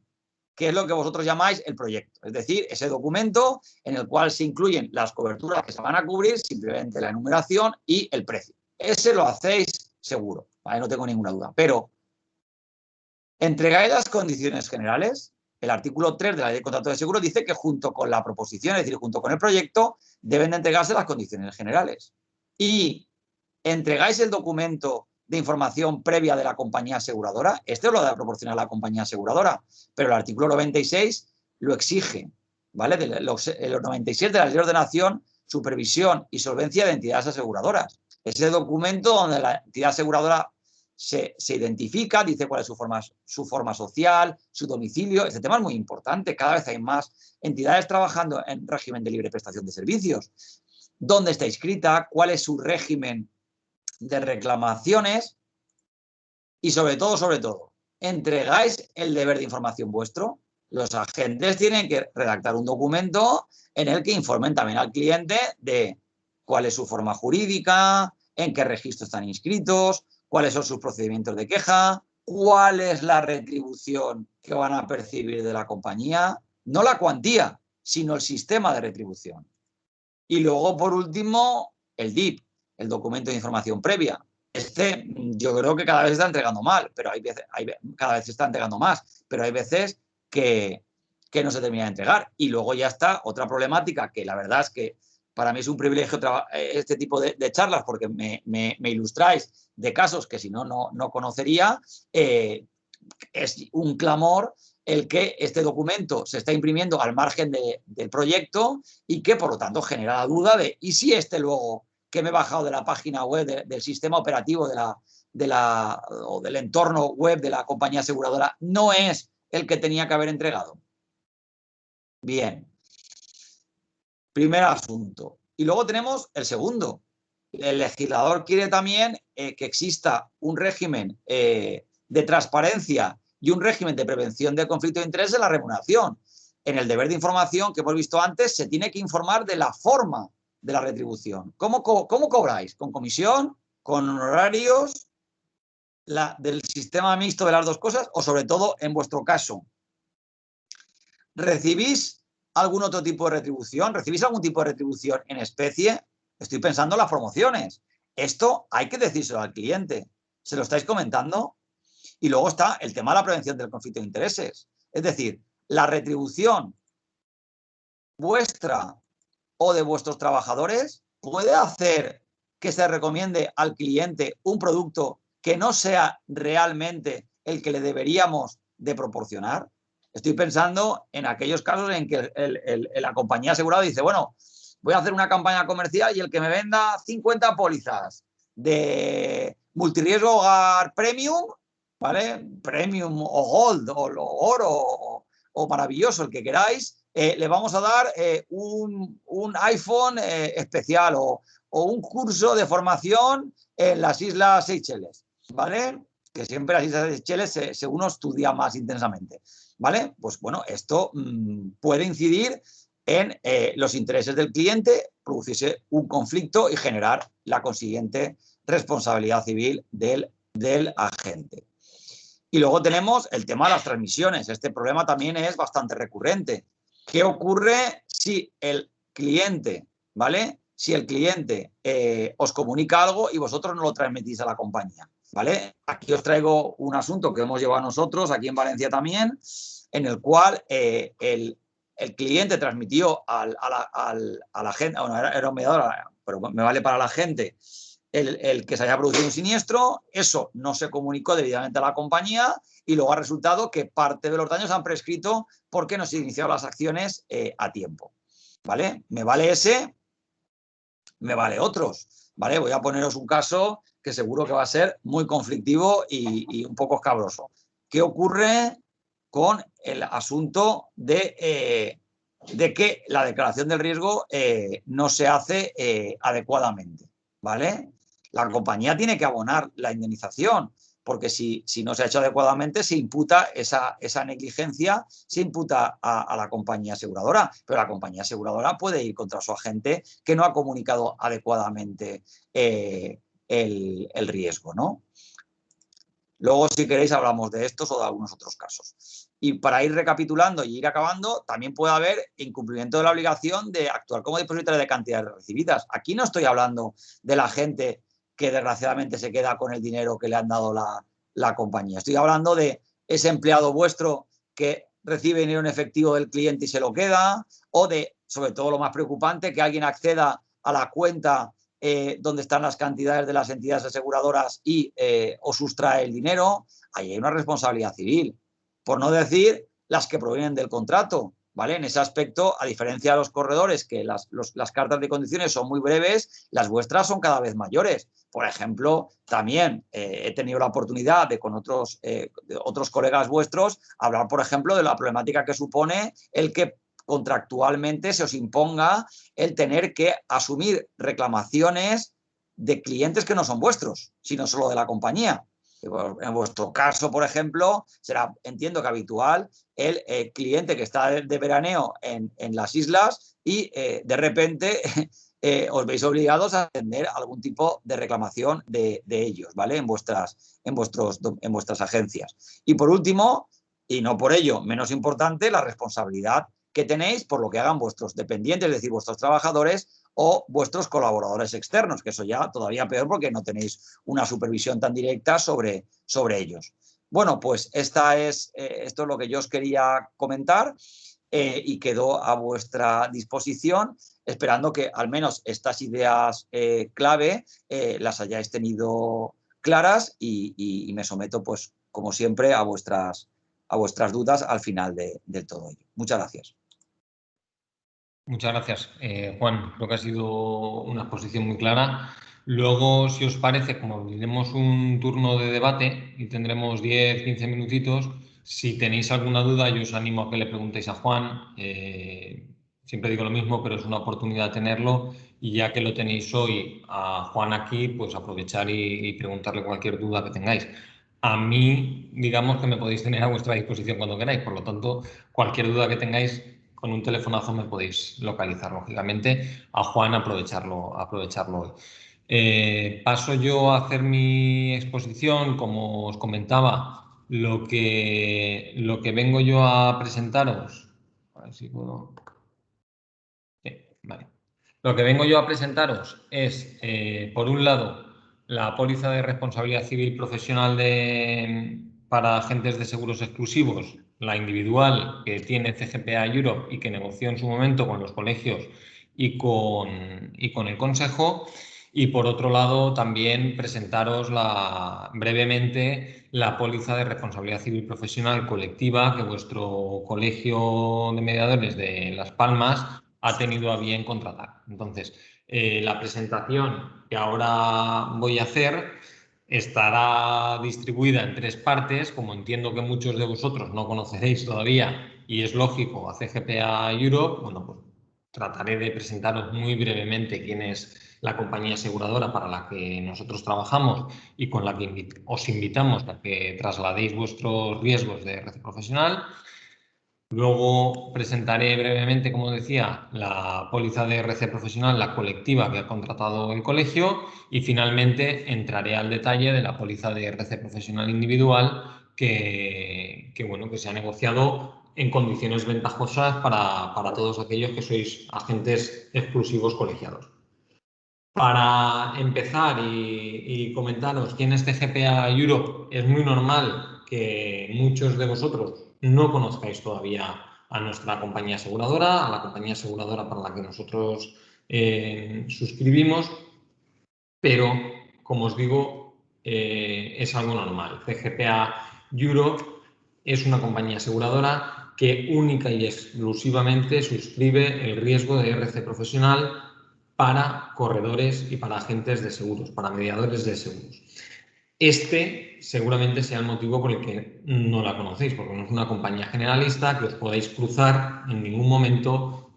que es lo que vosotros llamáis el proyecto. Es decir, ese documento en el cual se incluyen las coberturas que se van a cubrir, simplemente la enumeración y el precio. Ese lo hacéis seguro, ¿vale? No tengo ninguna duda. Pero, ¿entregáis las condiciones generales? El artículo 3 de la Ley de Contrato de Seguro dice que junto con la proposición, es decir, junto con el proyecto, deben de entregarse las condiciones generales. Y ¿entregáis el documento de información previa de la compañía aseguradora? Este lo debe proporcionar la compañía aseguradora, pero el artículo 96 lo exige, ¿vale? El 96 de la Ley de Ordenación, Supervisión y Solvencia de Entidades Aseguradoras. Ese documento donde la entidad aseguradora se identifica, dice cuál es su forma social, su domicilio. Este tema es muy importante. Cada vez hay más entidades trabajando en régimen de libre prestación de servicios. ¿Dónde está inscrita? ¿Cuál es su régimen de reclamaciones? Y sobre todo, ¿entregáis el deber de información vuestro? Los agentes tienen que redactar un documento en el que informen también al cliente de cuál es su forma jurídica, en qué registro están inscritos, cuáles son sus procedimientos de queja, cuál es la retribución que van a percibir de la compañía, no la cuantía, sino el sistema de retribución. Y luego, por último, el DIP, el documento de información previa. Este yo creo que cada vez se está entregando mal, pero cada vez se está entregando más, pero hay veces que no se termina de entregar. Y luego ya está otra problemática, que la verdad es que para mí es un privilegio este tipo de charlas, porque me ilustráis de casos que si no conocería. Es un clamor el que este documento se está imprimiendo al margen del proyecto y que, por lo tanto, genera la duda de ¿y si este luego que me he bajado de la página web del sistema operativo o del entorno web de la compañía aseguradora no es el que tenía que haber entregado? Bien. Primer asunto. Y luego tenemos el segundo. El legislador quiere también que exista un régimen de transparencia y un régimen de prevención de conflicto de interés en la remuneración. En el deber de información que hemos visto antes, se tiene que informar de la forma de la retribución. ¿Cómo cobráis? ¿Con comisión? ¿Con honorarios? ¿Del sistema mixto de las dos cosas? O sobre todo, en vuestro caso, ¿recibís algún otro tipo de retribución? ¿Recibís algún tipo de retribución en especie? Estoy pensando en las promociones. Esto hay que decírselo al cliente. ¿Se lo estáis comentando? Y luego está el tema de la prevención del conflicto de intereses. Es decir, la retribución vuestra o de vuestros trabajadores puede hacer que se recomiende al cliente un producto que no sea realmente el que le deberíamos de proporcionar. Estoy pensando en aquellos casos en que la compañía asegurada dice, bueno, voy a hacer una campaña comercial y el que me venda 50 pólizas de multirriesgo hogar premium, ¿vale? Premium o gold o oro o maravilloso, el que queráis, le vamos a dar un iPhone especial o un curso de formación en las Islas Seychelles, ¿vale? Que siempre las Islas Seychelles uno estudia más intensamente, ¿vale? Pues bueno, esto puede incidir en los intereses del cliente, producirse un conflicto y generar la consiguiente responsabilidad civil del agente. Y luego tenemos el tema de las transmisiones. Este problema también es bastante recurrente. ¿Qué ocurre si el cliente, ¿vale?, si el cliente os comunica algo y vosotros no lo transmitís a la compañía, ¿vale? Aquí os traigo un asunto que hemos llevado nosotros, aquí en Valencia también, en el cual el cliente transmitió a la gente, bueno, era un mediador, pero me vale para la gente, el que se haya producido un siniestro, eso no se comunicó debidamente a la compañía y luego ha resultado que parte de los daños han prescrito porque no se iniciaron las acciones a tiempo, ¿vale? Me vale ese, me vale otros, ¿vale? Voy a poneros un caso que seguro que va a ser muy conflictivo y un poco escabroso. ¿Qué ocurre con el asunto de que la declaración del riesgo no se hace adecuadamente, ¿vale? La compañía tiene que abonar la indemnización, porque si no se ha hecho adecuadamente, se imputa esa negligencia, se imputa a la compañía aseguradora, pero la compañía aseguradora puede ir contra su agente que no ha comunicado adecuadamente el riesgo, ¿no? Luego, si queréis, hablamos de estos o de algunos otros casos. Y para ir recapitulando y ir acabando, también puede haber incumplimiento de la obligación de actuar como depositario de cantidades recibidas. Aquí no estoy hablando de la gente que desgraciadamente se queda con el dinero que le han dado la compañía. Estoy hablando de ese empleado vuestro que recibe dinero en efectivo del cliente y se lo queda, o de, sobre todo lo más preocupante, que alguien acceda a la cuenta donde están las cantidades de las entidades aseguradoras y os sustrae el dinero. Ahí hay una responsabilidad civil. Por no decir las que provienen del contrato, ¿vale? En ese aspecto, a diferencia de los corredores, que las cartas de condiciones son muy breves, las vuestras son cada vez mayores. Por ejemplo, también he tenido la oportunidad de con otros colegas vuestros hablar, por ejemplo, de la problemática que supone el que contractualmente se os imponga el tener que asumir reclamaciones de clientes que no son vuestros, sino solo de la compañía. En vuestro caso, por ejemplo, será, entiendo que habitual, el cliente que está de veraneo en las islas y de repente os veis obligados a atender algún tipo de reclamación de ellos, ¿vale? En vuestras agencias. Y por último, y no por ello menos importante, la responsabilidad que tenéis por lo que hagan vuestros dependientes, es decir, vuestros trabajadores o vuestros colaboradores externos, que eso ya todavía peor porque no tenéis una supervisión tan directa sobre ellos. Bueno, pues esto es lo que yo os quería comentar y quedo a vuestra disposición, esperando que al menos estas ideas clave las hayáis tenido claras y me someto, pues, como siempre, a vuestras dudas al final del todo ello. Muchas gracias. Muchas gracias, Juan. Creo que ha sido una exposición muy clara. Luego, si os parece, como abriremos un turno de debate y tendremos 10-15 minutitos, si tenéis alguna duda, yo os animo a que le preguntéis a Juan. Siempre digo lo mismo, pero es una oportunidad tenerlo. Y ya que lo tenéis hoy a Juan aquí, pues aprovechar y preguntarle cualquier duda que tengáis. A mí, digamos que me podéis tener a vuestra disposición cuando queráis. Por lo tanto, cualquier duda que tengáis, con un telefonazo me podéis localizar, lógicamente. A Juan aprovecharlo hoy. Paso yo a hacer mi exposición. Como os comentaba, lo que vengo yo a presentaros, a ver si puedo. Vale. Lo que vengo yo a presentaros es, por un lado, la póliza de responsabilidad civil profesional para agentes de seguros exclusivos, la individual que tiene CGPA Europe y que negoció en su momento con los colegios y con el Consejo. Y por otro lado, también presentaros brevemente la póliza de responsabilidad civil profesional colectiva que vuestro colegio de mediadores de Las Palmas ha tenido a bien contratar. Entonces, la presentación que ahora voy a hacer estará distribuida en 3 partes, como entiendo que muchos de vosotros no conoceréis todavía, y es lógico, a CGPA Europe. Bueno, pues trataré de presentaros muy brevemente quién es la compañía aseguradora para la que nosotros trabajamos y con la que os invitamos a que trasladéis vuestros riesgos de RC profesional. Luego presentaré brevemente, como decía, la póliza de RC profesional, la colectiva que ha contratado el colegio, y finalmente entraré al detalle de la póliza de RC profesional individual que se ha negociado en condiciones ventajosas para todos aquellos que sois agentes exclusivos colegiados. Para empezar y comentaros quién es CGPA Europe, es muy normal que muchos de vosotros no conozcáis todavía a nuestra compañía aseguradora, a la compañía aseguradora para la que nosotros suscribimos, pero, como os digo, es algo normal. CGPA Europe es una compañía aseguradora que única y exclusivamente suscribe el riesgo de RC profesional para corredores y para agentes de seguros, para mediadores de seguros. Este seguramente sea el motivo por el que no la conocéis, porque no es una compañía generalista que os podáis cruzar en ningún momento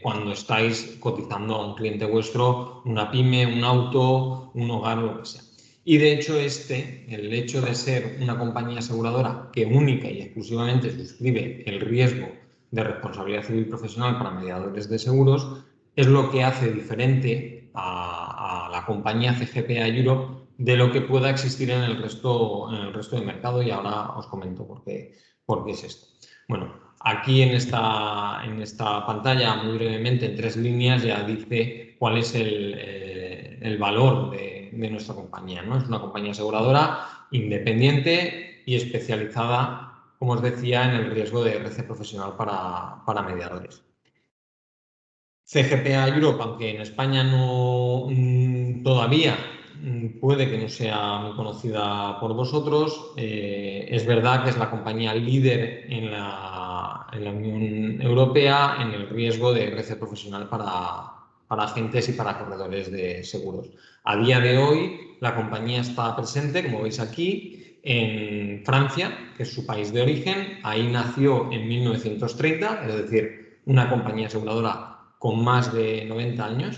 cuando estáis cotizando a un cliente vuestro, una pyme, un auto, un hogar o lo que sea. Y de hecho el hecho de ser una compañía aseguradora que única y exclusivamente suscribe el riesgo de responsabilidad civil profesional para mediadores de seguros, es lo que hace diferente a la compañía CGPA Europe de lo que pueda existir en el resto del mercado, y ahora os comento por qué es esto. Bueno, aquí en esta pantalla, muy brevemente, en 3 líneas, ya dice cuál es el valor de nuestra compañía, ¿no? Es una compañía aseguradora independiente y especializada, como os decía, en el riesgo de RC profesional para mediadores. CGPA Europe, aunque en España no todavía puede que no sea muy conocida por vosotros, es verdad que es la compañía líder en la Unión Europea en el riesgo de RC profesional para agentes y para corredores de seguros. A día de hoy, la compañía está presente, como veis aquí, en Francia, que es su país de origen. Ahí nació en 1930, es decir, una compañía aseguradora con más de 90 años,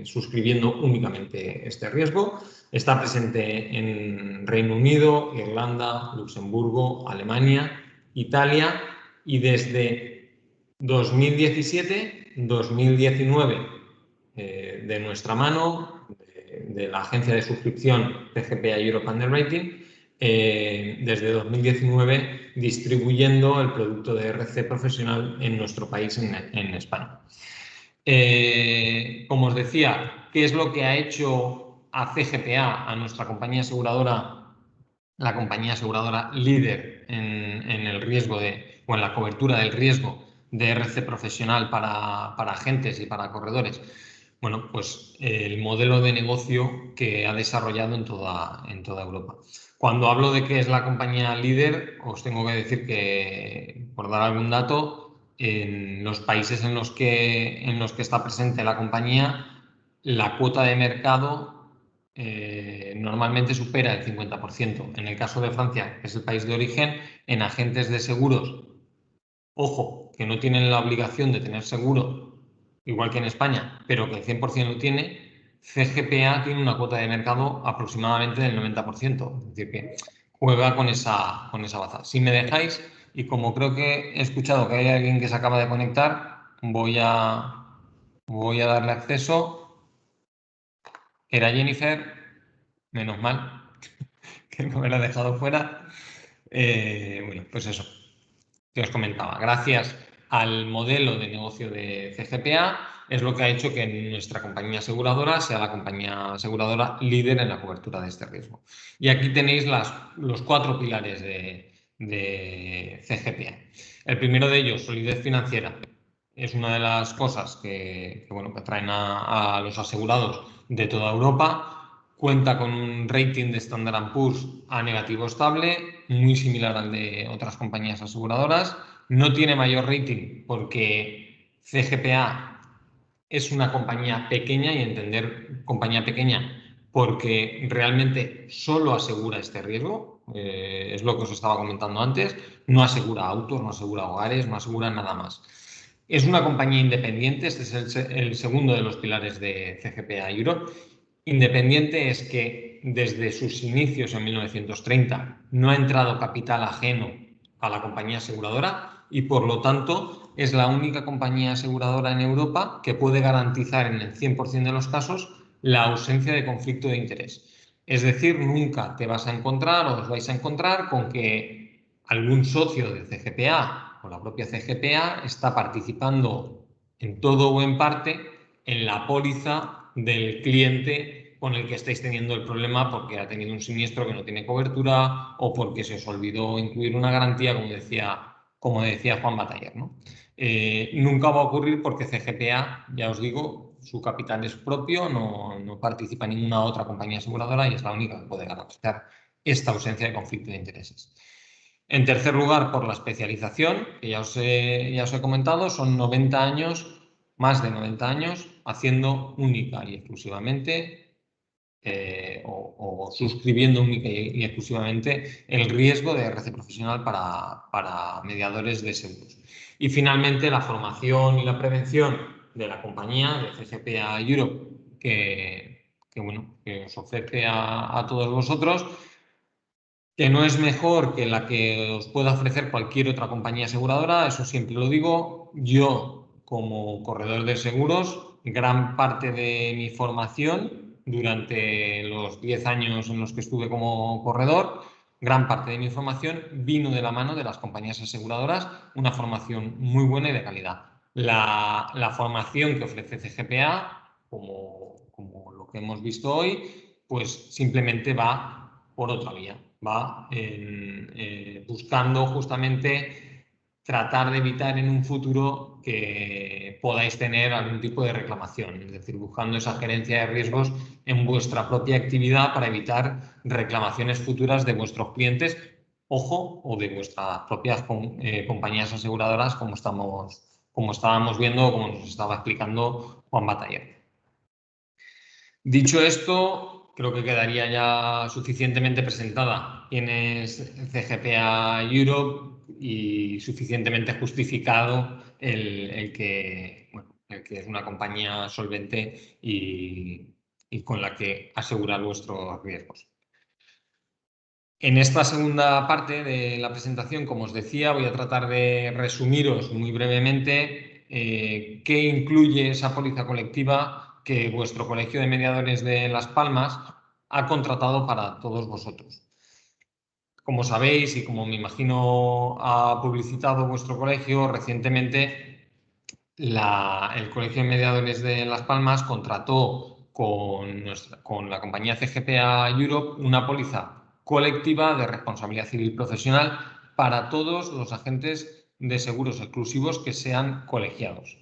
suscribiendo únicamente este riesgo. Está presente en Reino Unido, Irlanda, Luxemburgo, Alemania, Italia, y desde 2017-2019, de nuestra mano, de la agencia de suscripción CGPA Europe Underwriting, desde 2019 distribuyendo el producto de RC profesional en nuestro país, en España. Como os decía, ¿qué es lo que ha hecho a CGPA, a nuestra compañía aseguradora, la compañía aseguradora líder en el riesgo o en la cobertura del riesgo de RC profesional para agentes y para corredores? Bueno, pues el modelo de negocio que ha desarrollado en toda Europa. Cuando hablo de que es la compañía líder, os tengo que decir que, por dar algún dato, en los países en los que está presente la compañía, la cuota de mercado normalmente supera el 50%. En el caso de Francia, que es el país de origen, en agentes de seguros, ojo, que no tienen la obligación de tener seguro, igual que en España, pero que el 100% lo tiene, CGPA tiene una cuota de mercado aproximadamente del 90%. Es decir, que juega con esa baza. Si me dejáis, y como creo que he escuchado que hay alguien que se acaba de conectar, voy a darle acceso. Era Jennifer, menos mal que no me la he dejado fuera. Bueno, pues eso que os comentaba. Gracias al modelo de negocio de CGPA es lo que ha hecho que nuestra compañía aseguradora sea la compañía aseguradora líder en la cobertura de este riesgo. Y aquí tenéis los 4 pilares de CGPA. El primero de ellos, solidez financiera. Es una de las cosas que atraen a los asegurados de toda Europa. Cuenta con un rating de Standard & Poor's A negativo estable, muy similar al de otras compañías aseguradoras. No tiene mayor rating porque CGPA es una compañía pequeña, y entender compañía pequeña porque realmente solo asegura este riesgo, es lo que os estaba comentando antes, no asegura autos, no asegura hogares, no asegura nada más. Es una compañía independiente, este es el segundo de los pilares de CGPA Europe. Independiente es que desde sus inicios en 1930 no ha entrado capital ajeno a la compañía aseguradora y, por lo tanto, es la única compañía aseguradora en Europa que puede garantizar en el 100% de los casos la ausencia de conflicto de interés. Es decir, nunca te vas a encontrar o os vais a encontrar con que algún socio de CGPA o la propia CGPA está participando en todo o en parte en la póliza del cliente con el que estáis teniendo el problema porque ha tenido un siniestro que no tiene cobertura o porque se os olvidó incluir una garantía, como decía Juan Bataller, ¿no? Nunca va a ocurrir porque CGPA, ya os digo, su capital es propio, no participa en ninguna otra compañía aseguradora y es la única que puede garantizar esta ausencia de conflicto de intereses. En tercer lugar, por la especialización, que ya os he comentado, son 90 años, más de 90 años, haciendo única y exclusivamente o suscribiendo única y exclusivamente el riesgo de RC profesional para mediadores de seguros. Y finalmente, la formación y la prevención de la compañía, de CGPA Europe, que os ofrece a todos vosotros, que no es mejor que la que os pueda ofrecer cualquier otra compañía aseguradora, eso siempre lo digo. Yo, como corredor de seguros, gran parte de mi formación durante los 10 años en los que estuve como corredor, gran parte de mi formación vino de la mano de las compañías aseguradoras, una formación muy buena y de calidad. La formación que ofrece CGPA, como lo que hemos visto hoy, pues simplemente va por otra vía, va buscando justamente tratar de evitar en un futuro que podáis tener algún tipo de reclamación, es decir, buscando esa gerencia de riesgos en vuestra propia actividad para evitar reclamaciones futuras de vuestros clientes, ojo, o de vuestras propias compañías aseguradoras, como estábamos viendo, como nos estaba explicando Juan Bataller. Dicho esto, creo que quedaría ya suficientemente presentada quién es CGPA Europe y suficientemente justificado el que es una compañía solvente y con la que asegurar vuestros riesgos. En esta segunda parte de la presentación, como os decía, voy a tratar de resumiros muy brevemente qué incluye esa póliza colectiva que vuestro Colegio de Mediadores de Las Palmas ha contratado para todos vosotros. Como sabéis y como me imagino ha publicitado vuestro colegio, recientemente el Colegio de Mediadores de Las Palmas contrató con la compañía CGPA Europe una póliza colectiva de responsabilidad civil profesional para todos los agentes de seguros exclusivos que sean colegiados.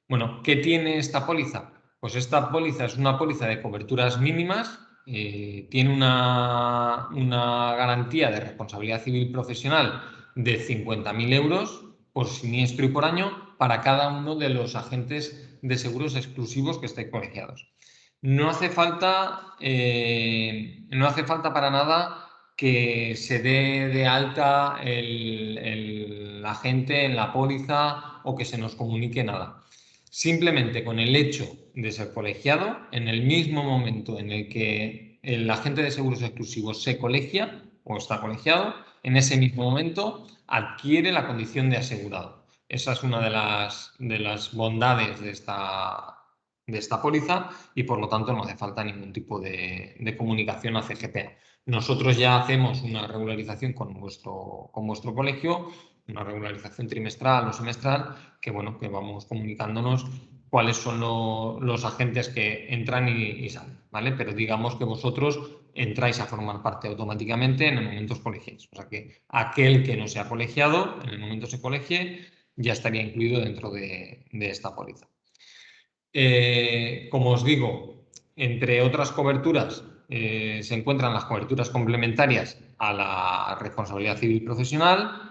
Bueno, ¿qué tiene esta póliza? Pues esta póliza es una póliza de coberturas mínimas, tiene una garantía de responsabilidad civil profesional de 50.000 euros por siniestro y por año para cada uno de los agentes de seguros exclusivos que estén colegiados. No hace falta para nada que se dé de alta el agente en la póliza o que se nos comunique nada. Simplemente con el hecho de ser colegiado, en el mismo momento en el que el agente de seguros exclusivos se colegia o está colegiado, en ese mismo momento adquiere la condición de asegurado. Esa es una de las bondades de esta póliza y por lo tanto no hace falta ningún tipo de comunicación a CGPA. Nosotros ya hacemos una regularización con vuestro colegio, una regularización trimestral o semestral, que vamos comunicándonos cuáles son los agentes que entran y salen, ¿vale? Pero digamos que vosotros entráis a formar parte automáticamente en el momento os colegiéis. O sea que aquel que no sea colegiado, en el momento se colegie, ya estaría incluido dentro de esta póliza. Como os digo, entre otras coberturas se encuentran las coberturas complementarias a la responsabilidad civil profesional.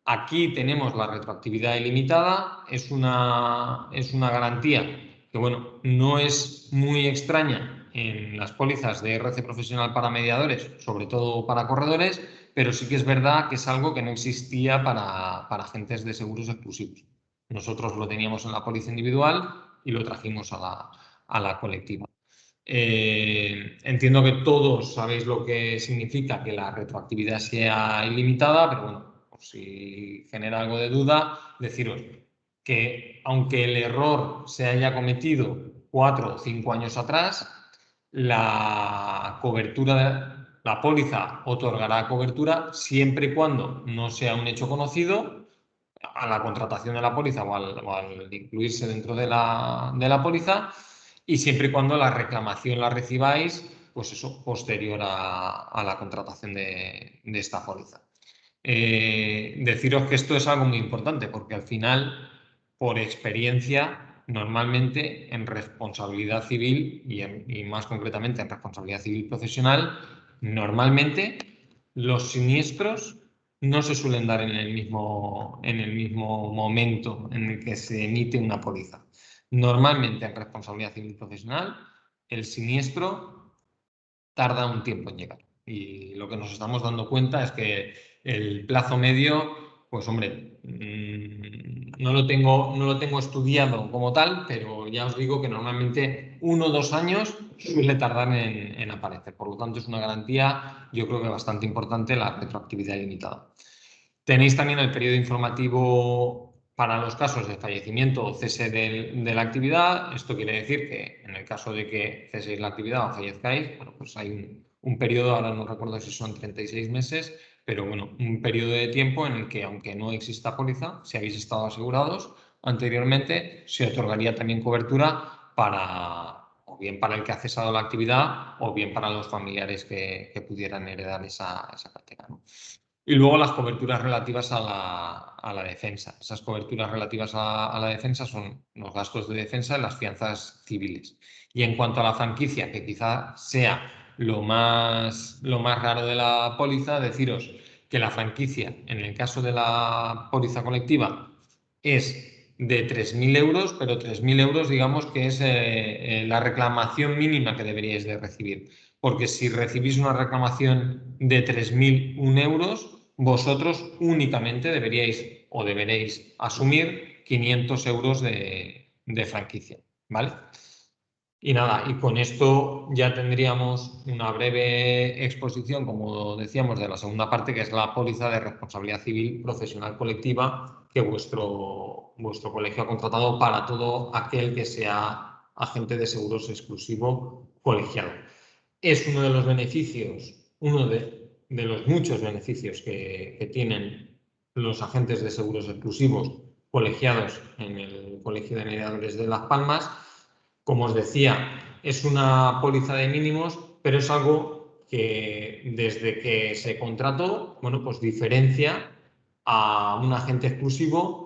Aquí tenemos la retroactividad ilimitada, es una garantía que no es muy extraña en las pólizas de RC profesional para mediadores, sobre todo para corredores, pero sí que es verdad que es algo que no existía para agentes de seguros exclusivos. Nosotros lo teníamos en la póliza individual y lo trajimos a la colectiva. Entiendo que todos sabéis lo que significa que la retroactividad sea ilimitada, pero por si genera algo de duda, deciros que aunque el error se haya cometido 4 o 5 años atrás, la póliza otorgará cobertura siempre y cuando no sea un hecho conocido a la contratación de la póliza o al incluirse dentro de la póliza, y siempre y cuando la reclamación la recibáis, pues eso, posterior a la contratación de esta póliza. Deciros que esto es algo muy importante porque al final, por experiencia, normalmente en responsabilidad civil y más concretamente en responsabilidad civil profesional, normalmente los siniestros no se suelen dar en el mismo momento en el que se emite una póliza. Normalmente en responsabilidad civil profesional el siniestro tarda un tiempo en llegar. Y lo que nos estamos dando cuenta es que el plazo medio, pues hombre, no lo tengo estudiado como tal, pero ya os digo que normalmente 1 o 2 años suele tardar en aparecer. Por lo tanto, es una garantía, yo creo que bastante importante, la retroactividad limitada. Tenéis también el periodo informativo para los casos de fallecimiento o cese de la actividad. Esto quiere decir que en el caso de que ceséis la actividad o fallezcáis, bueno, pues hay un periodo, ahora no recuerdo si son 36 meses, pero bueno, un periodo de tiempo en el que, aunque no exista póliza, si habéis estado asegurados anteriormente, se otorgaría también cobertura o bien para el que ha cesado la actividad o bien para los familiares que pudieran heredar esa cartera, ¿no? Y luego las coberturas relativas a la defensa. Esas coberturas relativas a la defensa son los gastos de defensa y las fianzas civiles. Y en cuanto a la franquicia, que quizá sea lo más raro de la póliza, deciros que la franquicia, en el caso de la póliza colectiva, es de 3.000 euros, pero 3.000 euros digamos que es la reclamación mínima que deberíais de recibir. Porque si recibís una reclamación de 3.001 euros, vosotros únicamente deberéis asumir 500 euros de franquicia, ¿vale? Y nada, y con esto ya tendríamos una breve exposición, como decíamos, de la segunda parte, que es la póliza de responsabilidad civil profesional colectiva que vuestro colegio ha contratado para todo aquel que sea agente de seguros exclusivo colegiado. Es uno de los beneficios, uno de los muchos beneficios que tienen los agentes de seguros exclusivos colegiados en el Colegio de Mediadores de Las Palmas. Como os decía, es una póliza de mínimos, pero es algo que desde que se contrató, bueno, pues diferencia a un agente exclusivo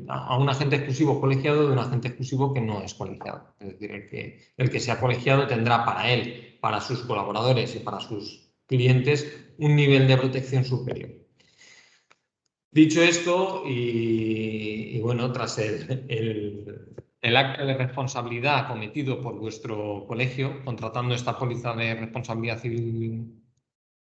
a un agente exclusivo colegiado de un agente exclusivo que no es colegiado. Es decir, el que sea colegiado tendrá para él, para sus colaboradores y para sus clientes un nivel de protección superior. Dicho esto, y bueno, tras el acto de responsabilidad cometido por vuestro colegio, contratando esta póliza de responsabilidad civil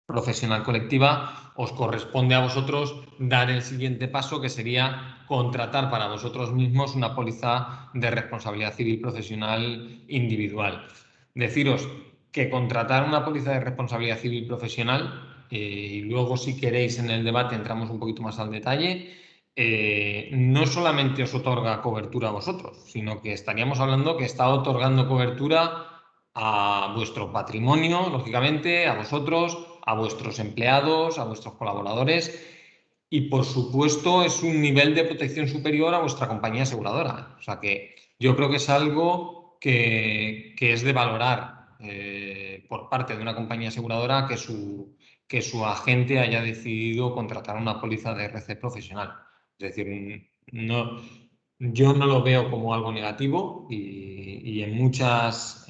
profesional colectiva, os corresponde a vosotros dar el siguiente paso, que sería contratar para vosotros mismos una póliza de responsabilidad civil profesional individual. Deciros que contratar una póliza de responsabilidad civil profesional, y luego si queréis en el debate entramos un poquito más al detalle, no solamente os otorga cobertura a vosotros, sino que estaríamos hablando que está otorgando cobertura a vuestro patrimonio, lógicamente, a vosotros, a vuestros empleados, a vuestros colaboradores y, por supuesto, es un nivel de protección superior a vuestra compañía aseguradora. O sea que yo creo que es algo que es de valorar por parte de una compañía aseguradora que su agente haya decidido contratar una póliza de RC profesional. Es decir, yo no lo veo como algo negativo y en muchas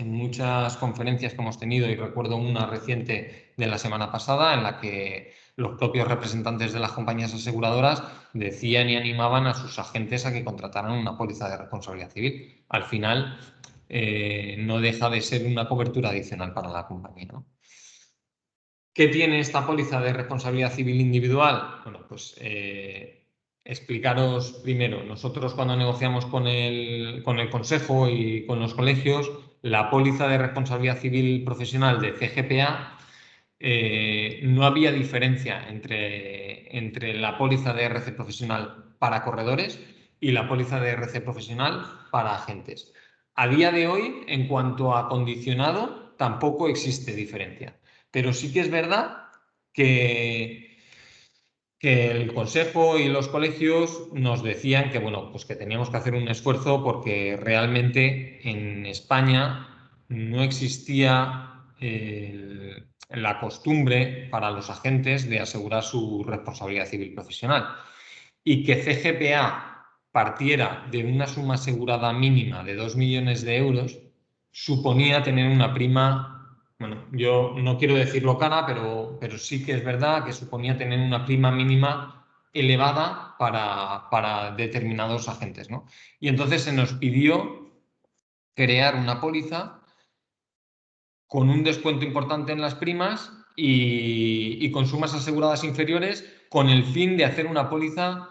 conferencias que hemos tenido, y recuerdo una reciente de la semana pasada en la que los propios representantes de las compañías aseguradoras decían y animaban a sus agentes a que contrataran una póliza de responsabilidad civil. Al final no deja de ser una cobertura adicional para la compañía, ¿no? ¿Qué tiene esta póliza de responsabilidad civil individual? Bueno, pues explicaros primero, nosotros cuando negociamos con el Consejo y con los colegios, la póliza de responsabilidad civil profesional de CGPA, no había diferencia entre la póliza de RC profesional para corredores y la póliza de RC profesional para agentes. A día de hoy, en cuanto a condicionado, tampoco existe diferencia. Pero sí que es verdad que que el Consejo y los colegios nos decían que, bueno, pues que teníamos que hacer un esfuerzo porque realmente en España no existía la costumbre para los agentes de asegurar su responsabilidad civil profesional y que CGPA partiera de una suma asegurada mínima de 2 millones de euros suponía tener una prima. Bueno, yo no quiero decirlo cara, pero sí que es verdad que suponía tener una prima mínima elevada para determinados agentes, ¿no? Y entonces se nos pidió crear una póliza con un descuento importante en las primas y con sumas aseguradas inferiores con el fin de hacer una póliza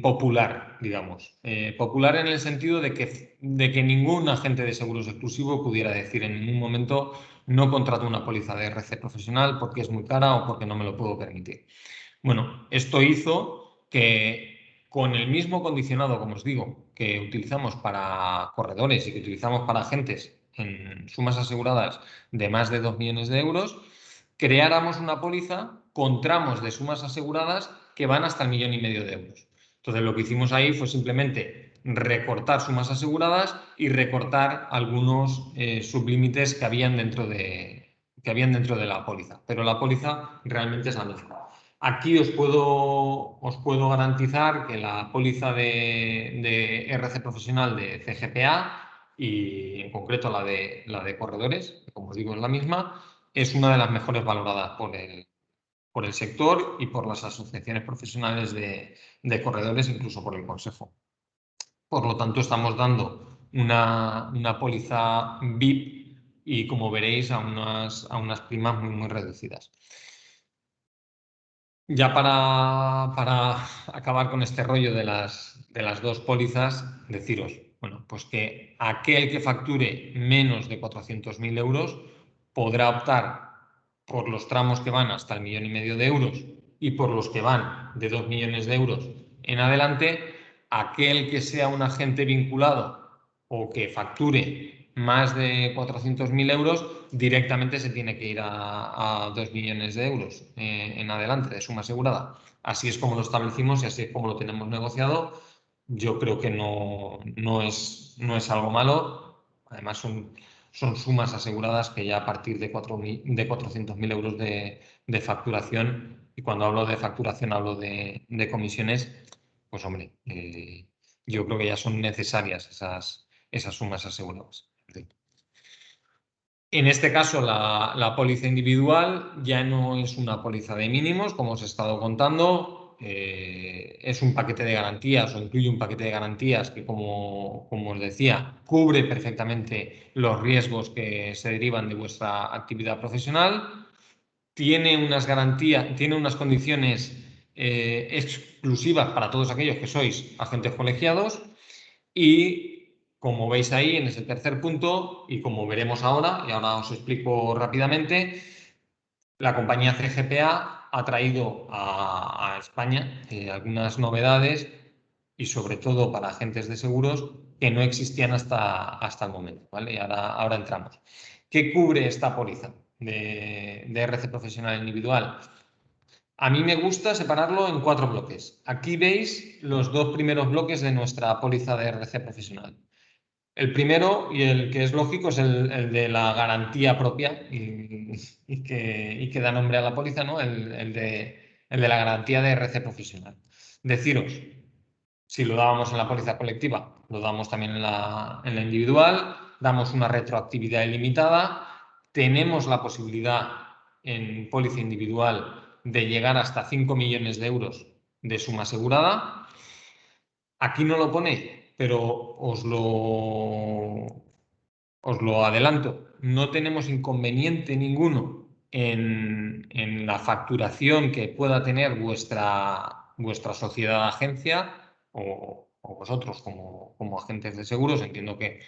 popular, digamos. Popular en el sentido de que ningún agente de seguros exclusivo pudiera decir en ningún momento no contrato una póliza de RC profesional porque es muy cara o porque no me lo puedo permitir. Bueno, esto hizo que con el mismo condicionado, como os digo, que utilizamos para corredores y que utilizamos para agentes en sumas aseguradas de más de 2 millones de euros, creáramos una póliza con tramos de sumas aseguradas que van hasta 1,5 millones de euros. Entonces, lo que hicimos ahí fue simplemente recortar sumas aseguradas y recortar algunos sublímites que habían dentro de la póliza. Pero la póliza realmente es la misma. Aquí os puedo garantizar que la póliza de RC profesional de CGPA y en concreto la de corredores, que como os digo es la misma, es una de las mejores valoradas por el sector y por las asociaciones profesionales de corredores, incluso por el Consejo. Por lo tanto, estamos dando una póliza VIP y, como veréis, a unas primas muy, muy reducidas. Ya para acabar con este rollo de las dos pólizas, deciros, bueno, pues que aquel que facture menos de 400.000 euros podrá optar por los tramos que van hasta 1,5 millones de euros y por los que van de 2 millones de euros en adelante. Aquel que sea un agente vinculado o que facture más de 400.000 euros, directamente se tiene que ir a 2 millones de euros en adelante de suma asegurada. Así es como lo establecimos y así es como lo tenemos negociado. Yo creo que no es algo malo. Además, son sumas aseguradas que ya a partir de 400.000 euros de facturación, y cuando hablo de facturación hablo de comisiones, pues hombre, yo creo que ya son necesarias esas sumas aseguradas. En este caso, la póliza individual ya no es una póliza de mínimos, como os he estado contando, es un paquete de garantías o incluye un paquete de garantías que, como os decía, cubre perfectamente los riesgos que se derivan de vuestra actividad profesional, tiene unas garantías, tiene unas condiciones exclusivas para todos aquellos que sois agentes colegiados y, como veis ahí en ese tercer punto, y como veremos ahora, y ahora os explico rápidamente, la compañía CGPA ha traído a España algunas novedades y sobre todo para agentes de seguros que no existían hasta el momento, ¿vale? Y ahora entramos. ¿Qué cubre esta póliza de RC profesional individual? A mí me gusta separarlo en 4 bloques. Aquí veis los 2 primeros bloques de nuestra póliza de RC profesional. El primero, y el que es lógico, es el de la garantía propia y que da nombre a la póliza, ¿no? El de la garantía de RC profesional. Deciros, si lo dábamos en la póliza colectiva, lo damos también en la individual, damos una retroactividad ilimitada, tenemos la posibilidad en póliza individual de llegar hasta 5 millones de euros de suma asegurada. Aquí no lo pone, pero os lo adelanto. No tenemos inconveniente ninguno en la facturación que pueda tener vuestra sociedad de agencia o vosotros como agentes de seguros. Entiendo que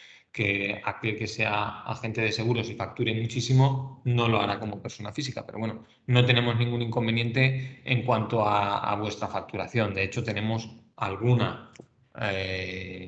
aquel que sea agente de seguros y facture muchísimo no lo hará como persona física, pero bueno, no tenemos ningún inconveniente en cuanto a vuestra facturación. De hecho, tenemos alguna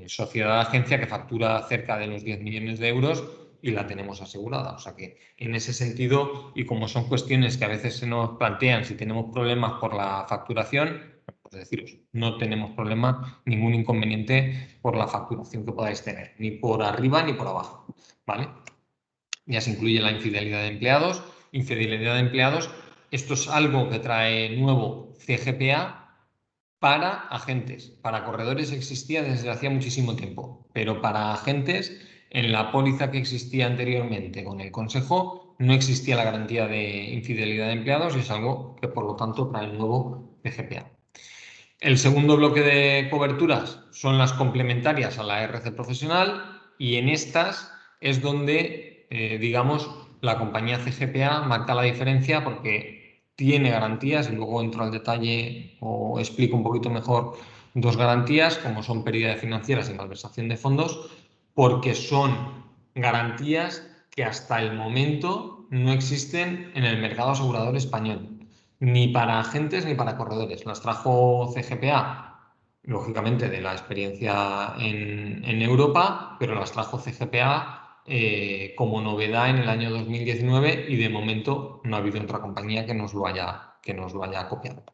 sociedad de agencia que factura cerca de los 10 millones de euros y la tenemos asegurada. O sea que en ese sentido, y como son cuestiones que a veces se nos plantean si tenemos problemas por la facturación, pues deciros, no tenemos problema, ningún inconveniente por la facturación que podáis tener, ni por arriba ni por abajo, ¿vale? Ya se incluye la infidelidad de empleados. Infidelidad de empleados, esto es algo que trae nuevo CGPA para agentes. Para corredores existía desde hacía muchísimo tiempo, pero para agentes, en la póliza que existía anteriormente con el Consejo, no existía la garantía de infidelidad de empleados y es algo que, por lo tanto, trae el nuevo CGPA. El segundo bloque de coberturas son las complementarias a la RC profesional y en estas es donde, digamos, la compañía CGPA marca la diferencia porque tiene garantías y luego entro al detalle o explico un poquito mejor dos garantías como son pérdidas financieras y malversación de fondos porque son garantías que hasta el momento no existen en el mercado asegurador español. Ni para agentes ni para corredores. Las trajo CGPA, lógicamente de la experiencia en Europa, pero las trajo CGPA como novedad en el año 2019 y de momento no ha habido otra compañía que nos lo haya copiado.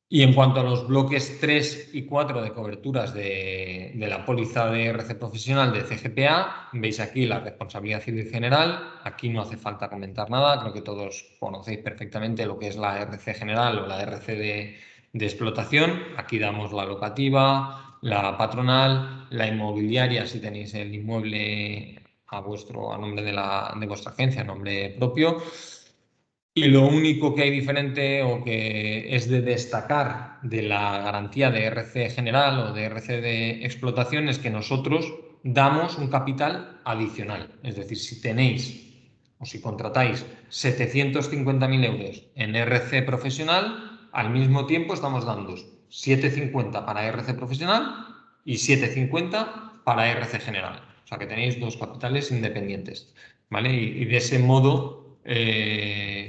Y en cuanto a los bloques 3 y 4 de coberturas de la póliza de RC profesional de CGPA, veis aquí la responsabilidad civil general. Aquí no hace falta comentar nada, creo que todos conocéis perfectamente lo que es la RC general o la RC de explotación. Aquí damos la locativa, la patronal, la inmobiliaria si tenéis el inmueble a nombre de vuestra agencia, a nombre propio. Y lo único que hay diferente o que es de destacar de la garantía de RC general o de RC de explotación es que nosotros damos un capital adicional. Es decir, si tenéis o si contratáis 750.000 euros en RC profesional, al mismo tiempo estamos dando 750 para RC profesional y 750 para RC general. O sea que tenéis dos capitales independientes, ¿vale? Y de ese modo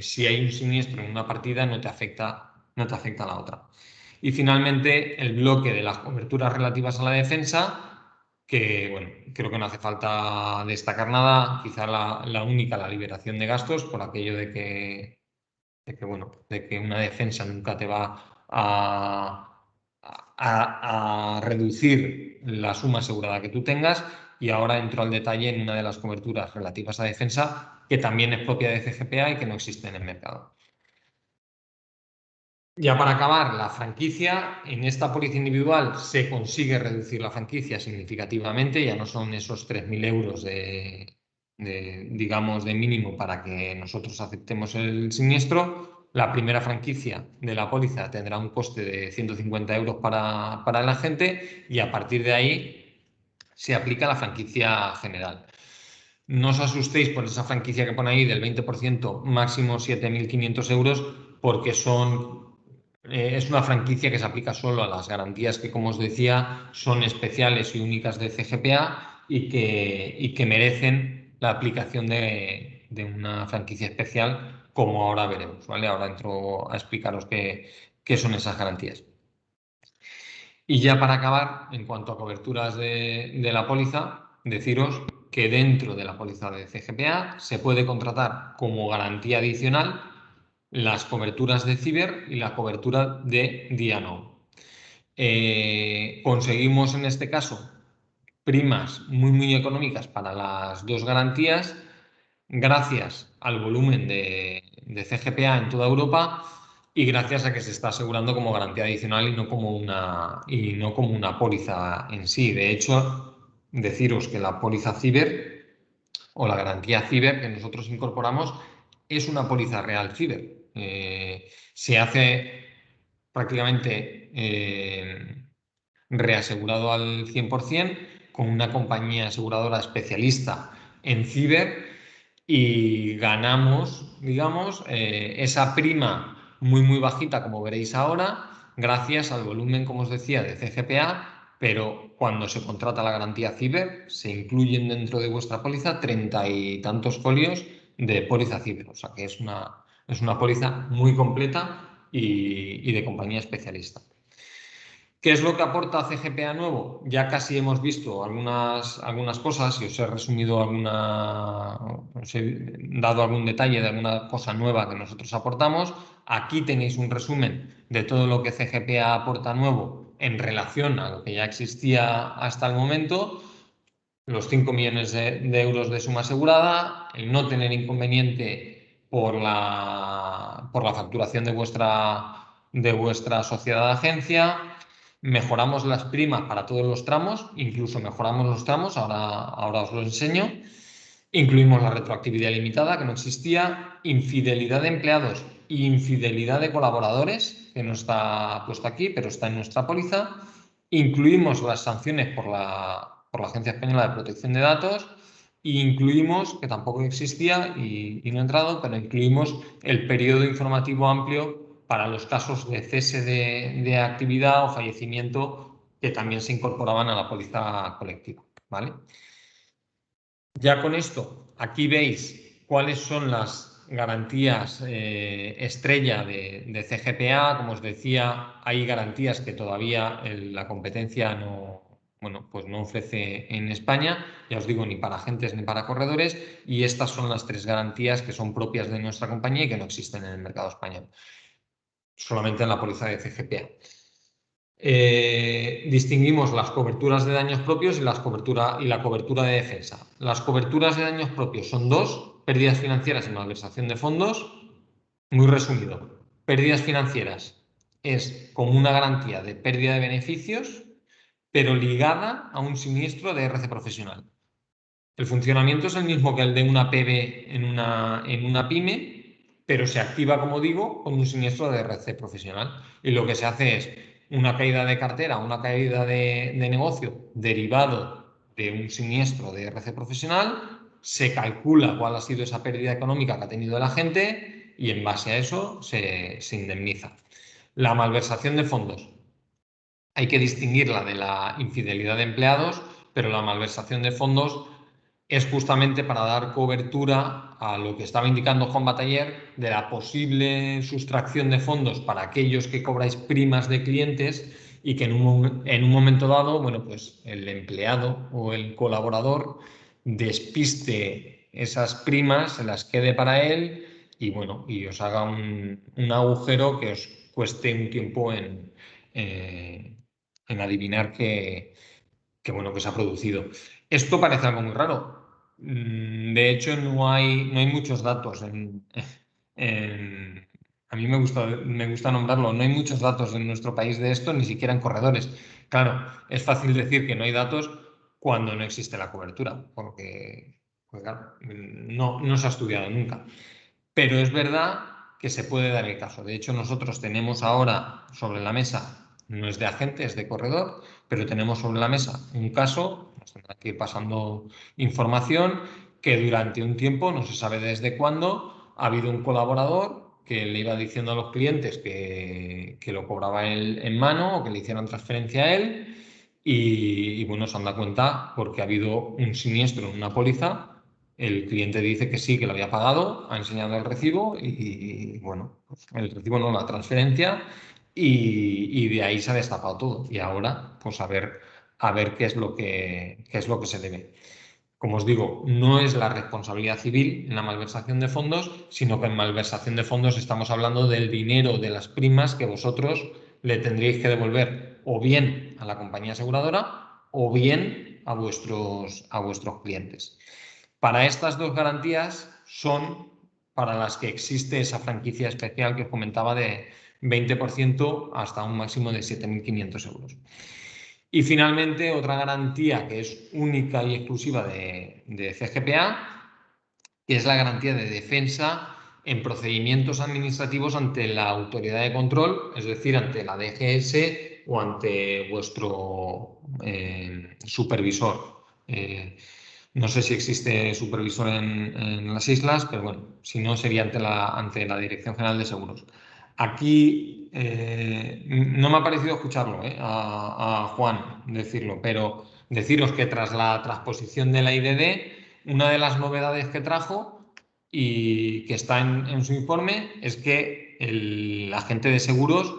si hay un siniestro en una partida no te afecta a la otra. Y finalmente el bloque de las coberturas relativas a la defensa, que bueno, creo que no hace falta destacar nada, quizá la única, la liberación de gastos, por aquello de que una defensa nunca te va a reducir la suma asegurada que tú tengas. Y ahora entro al detalle en una de las coberturas relativas a defensa, que también es propia de CGPA y que no existe en el mercado. Ya para acabar, la franquicia. En esta póliza individual se consigue reducir la franquicia significativamente, ya no son esos 3.000 euros digamos, de mínimo para que nosotros aceptemos el siniestro. La primera franquicia de la póliza tendrá un coste de 150 euros para el agente y a partir de ahí se aplica la franquicia general. No os asustéis por esa franquicia que pone ahí del 20%, máximo 7.500 euros, porque es una franquicia que se aplica solo a las garantías que, como os decía, son especiales y únicas de CGPA y que merecen la aplicación de una franquicia especial, como ahora veremos, ¿vale? Ahora entro a explicaros qué son esas garantías. Y ya para acabar, en cuanto a coberturas de la póliza, deciros que dentro de la póliza de CGPA se puede contratar como garantía adicional las coberturas de ciber y la cobertura de D&O. Conseguimos en este caso primas muy económicas para las dos garantías gracias al volumen de CGPA en toda Europa y gracias a que se está asegurando como garantía adicional y no como una póliza en sí. De hecho, deciros que la póliza ciber o la garantía ciber que nosotros incorporamos es una póliza real ciber. Se hace prácticamente reasegurado al 100% con una compañía aseguradora especialista en ciber y ganamos, digamos, esa prima muy bajita, como veréis ahora, gracias al volumen, como os decía, de CGPA, pero cuando se contrata la garantía ciber, se incluyen dentro de vuestra póliza 30 y tantos folios de póliza ciber, o sea que es una póliza muy completa y de compañía especialista. ¿Qué es lo que aporta CGPA nuevo? Ya casi hemos visto algunas cosas y os he resumido os he dado algún detalle de alguna cosa nueva que nosotros aportamos. Aquí tenéis un resumen de todo lo que CGPA aporta nuevo en relación a lo que ya existía hasta el momento. Los 5 millones de euros de suma asegurada, el no tener inconveniente por la facturación de vuestra sociedad de agencia. Mejoramos las primas para todos los tramos, incluso mejoramos los tramos, ahora os lo enseño. Incluimos la retroactividad limitada, que no existía, infidelidad de empleados e infidelidad de colaboradores, que no está puesto aquí, pero está en nuestra póliza. Incluimos las sanciones por la Agencia Española de Protección de Datos e incluimos, que tampoco existía y no ha entrado, pero incluimos el periodo informativo amplio para los casos de cese de actividad o fallecimiento que también se incorporaban a la póliza colectiva, ¿vale? Ya con esto, aquí veis cuáles son las garantías estrella de CGPA. Como os decía, hay garantías que todavía la competencia no ofrece en España, ya os digo, ni para agentes ni para corredores, y estas son las 3 garantías que son propias de nuestra compañía y que no existen en el mercado español, solamente en la póliza de CGPA. Distinguimos las coberturas de daños propios y la cobertura de defensa. Las coberturas de daños propios son 2, pérdidas financieras y malversación de fondos. Muy resumido, pérdidas financieras es como una garantía de pérdida de beneficios, pero ligada a un siniestro de RC profesional. El funcionamiento es el mismo que el de una PB en una pyme, pero se activa, como digo, con un siniestro de RC profesional. Y lo que se hace es una caída de cartera, una caída de negocio derivado de un siniestro de RC profesional, se calcula cuál ha sido esa pérdida económica que ha tenido el agente y en base a eso se indemniza. La malversación de fondos. Hay que distinguirla de la infidelidad de empleados, pero la malversación de fondos es justamente para dar cobertura a lo que estaba indicando Juan Bataller de la posible sustracción de fondos para aquellos que cobráis primas de clientes y que en un momento dado, bueno, pues el empleado o el colaborador despiste esas primas, se las quede para él y bueno, y os haga un agujero que os cueste un tiempo en adivinar que se ha producido. Esto parece algo muy raro. De hecho, no hay muchos datos. A mí me gusta nombrarlo. No hay muchos datos en nuestro país de esto, ni siquiera en corredores. Claro, es fácil decir que no hay datos cuando no existe la cobertura, porque pues claro, no se ha estudiado nunca. Pero es verdad que se puede dar el caso. De hecho, nosotros tenemos ahora sobre la mesa, no es de agente, es de corredor, pero tenemos sobre la mesa un caso, nos tendrá que ir pasando información, que durante un tiempo, no se sabe desde cuándo, ha habido un colaborador que le iba diciendo a los clientes que lo cobraba él en mano o que le hicieran transferencia a él y bueno, se han dado cuenta porque ha habido un siniestro en una póliza. El cliente dice que sí, que lo había pagado, ha enseñado el recibo y bueno, pues el recibo no, la transferencia y de ahí se ha destapado todo. Y ahora, pues a ver qué es lo que se debe. Como os digo, no es la responsabilidad civil en la malversación de fondos, sino que en malversación de fondos estamos hablando del dinero de las primas que vosotros le tendríais que devolver o bien a la compañía aseguradora o bien a vuestros clientes. Para estas 2 garantías son para las que existe esa franquicia especial que os comentaba de 20% hasta un máximo de 7.500 euros. Y finalmente, otra garantía que es única y exclusiva de CGPA, que es la garantía de defensa en procedimientos administrativos ante la autoridad de control, es decir, ante la DGS o ante vuestro supervisor. No sé si existe supervisor en las islas, pero bueno, si no sería ante la Dirección General de Seguros. Aquí no me ha parecido escucharlo a Juan decirlo, pero deciros que tras la transposición de la IDD, una de las novedades que trajo y que está en su informe es que el agente de seguros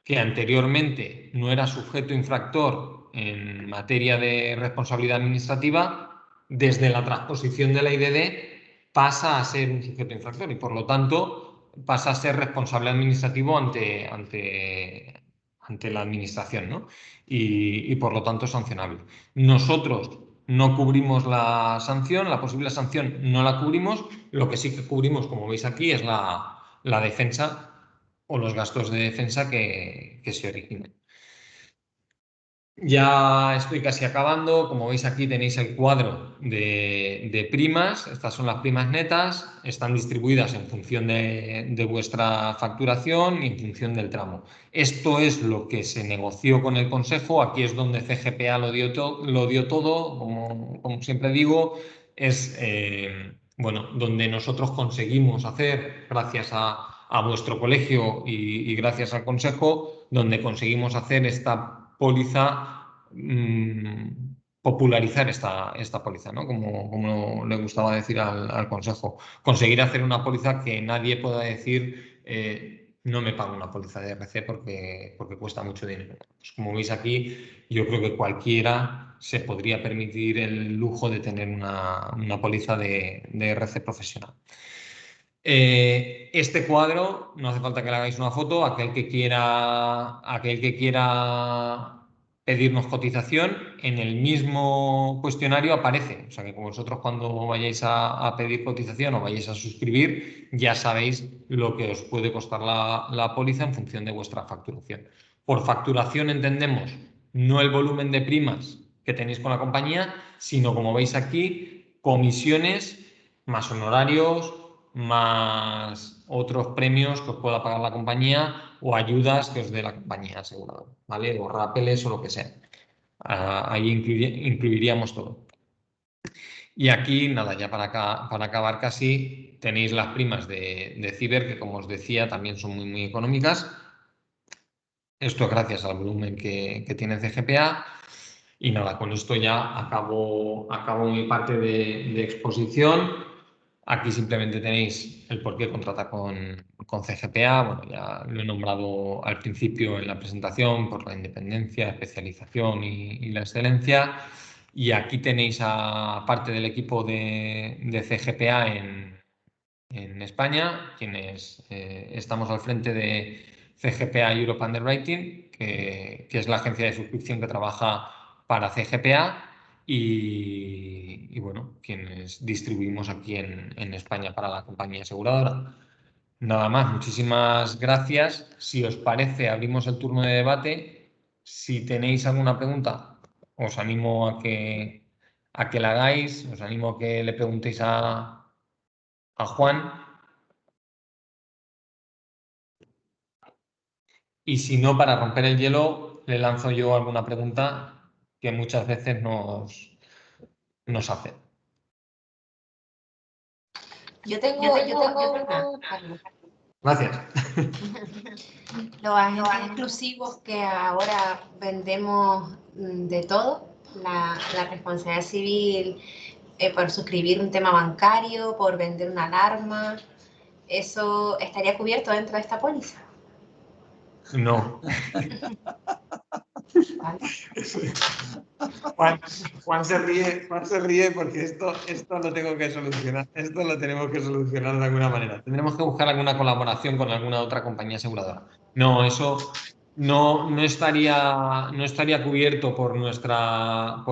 que anteriormente no era sujeto infractor en materia de responsabilidad administrativa, desde la transposición de la IDD pasa a ser un sujeto infractor y, por lo tanto, pasa a ser responsable administrativo ante la administración, ¿no? Y, por lo tanto, sancionable. Nosotros no cubrimos la sanción, la posible sanción no la cubrimos. Lo que sí que cubrimos, como veis aquí, es la defensa o los gastos de defensa que se originen. Ya estoy casi acabando. Como veis aquí tenéis el cuadro de primas. Estas son las primas netas. Están distribuidas en función de vuestra facturación y en función del tramo. Esto es lo que se negoció con el Consejo. Aquí es donde CGPA lo dio todo. Como siempre digo, es bueno, donde nosotros conseguimos hacer, gracias a vuestro colegio y gracias al Consejo, donde conseguimos hacer esta póliza, popularizar esta póliza, ¿no? Como le gustaba decir al Consejo. Conseguir hacer una póliza que nadie pueda decir no me pago una póliza de RC porque cuesta mucho dinero. Pues como veis aquí, yo creo que cualquiera se podría permitir el lujo de tener una póliza de RC profesional. Este cuadro, no hace falta que le hagáis una foto. Aquel que quiera pedirnos cotización, en el mismo cuestionario aparece. O sea que vosotros, cuando vayáis a pedir cotización o vayáis a suscribir, ya sabéis lo que os puede costar la póliza en función de vuestra facturación. Por facturación entendemos no el volumen de primas que tenéis con la compañía, sino, como veis aquí, comisiones más honorarios, más otros premios que os pueda pagar la compañía o ayudas que os dé la compañía aseguradora, ¿vale? O rápeles o lo que sea. Ahí incluiríamos todo. Y aquí, nada, ya para acabar casi, tenéis las primas de ciber, que, como os decía, también son muy económicas. Esto es gracias al volumen que tiene CGPA. Y nada, con esto ya acabo mi parte de exposición. Aquí simplemente tenéis el por qué contratar con CGPA. Bueno, ya lo he nombrado al principio en la presentación, por la independencia, especialización y la excelencia. Y aquí tenéis a parte del equipo de CGPA en España, quienes estamos al frente de CGPA Europe Underwriting, que es la agencia de suscripción que trabaja para CGPA. Y bueno, quienes distribuimos aquí en España para la compañía aseguradora. Nada más, muchísimas gracias. Si os parece, abrimos el turno de debate. Si tenéis alguna pregunta, os animo a que la hagáis. Os animo a que le preguntéis a Juan. Y si no, para romper el hielo, le lanzo yo alguna pregunta que muchas veces nos hacen. Yo tengo Gracias. Los agentes exclusivos, que ahora vendemos de todo, la responsabilidad civil por suscribir un tema bancario, por vender una alarma, ¿eso estaría cubierto dentro de esta póliza? No. ¿Vale? Juan se ríe porque esto lo tengo que solucionar. Esto lo tenemos que solucionar de alguna manera. Tendremos que buscar alguna colaboración con alguna otra compañía aseguradora. No, eso no estaría cubierto por nuestra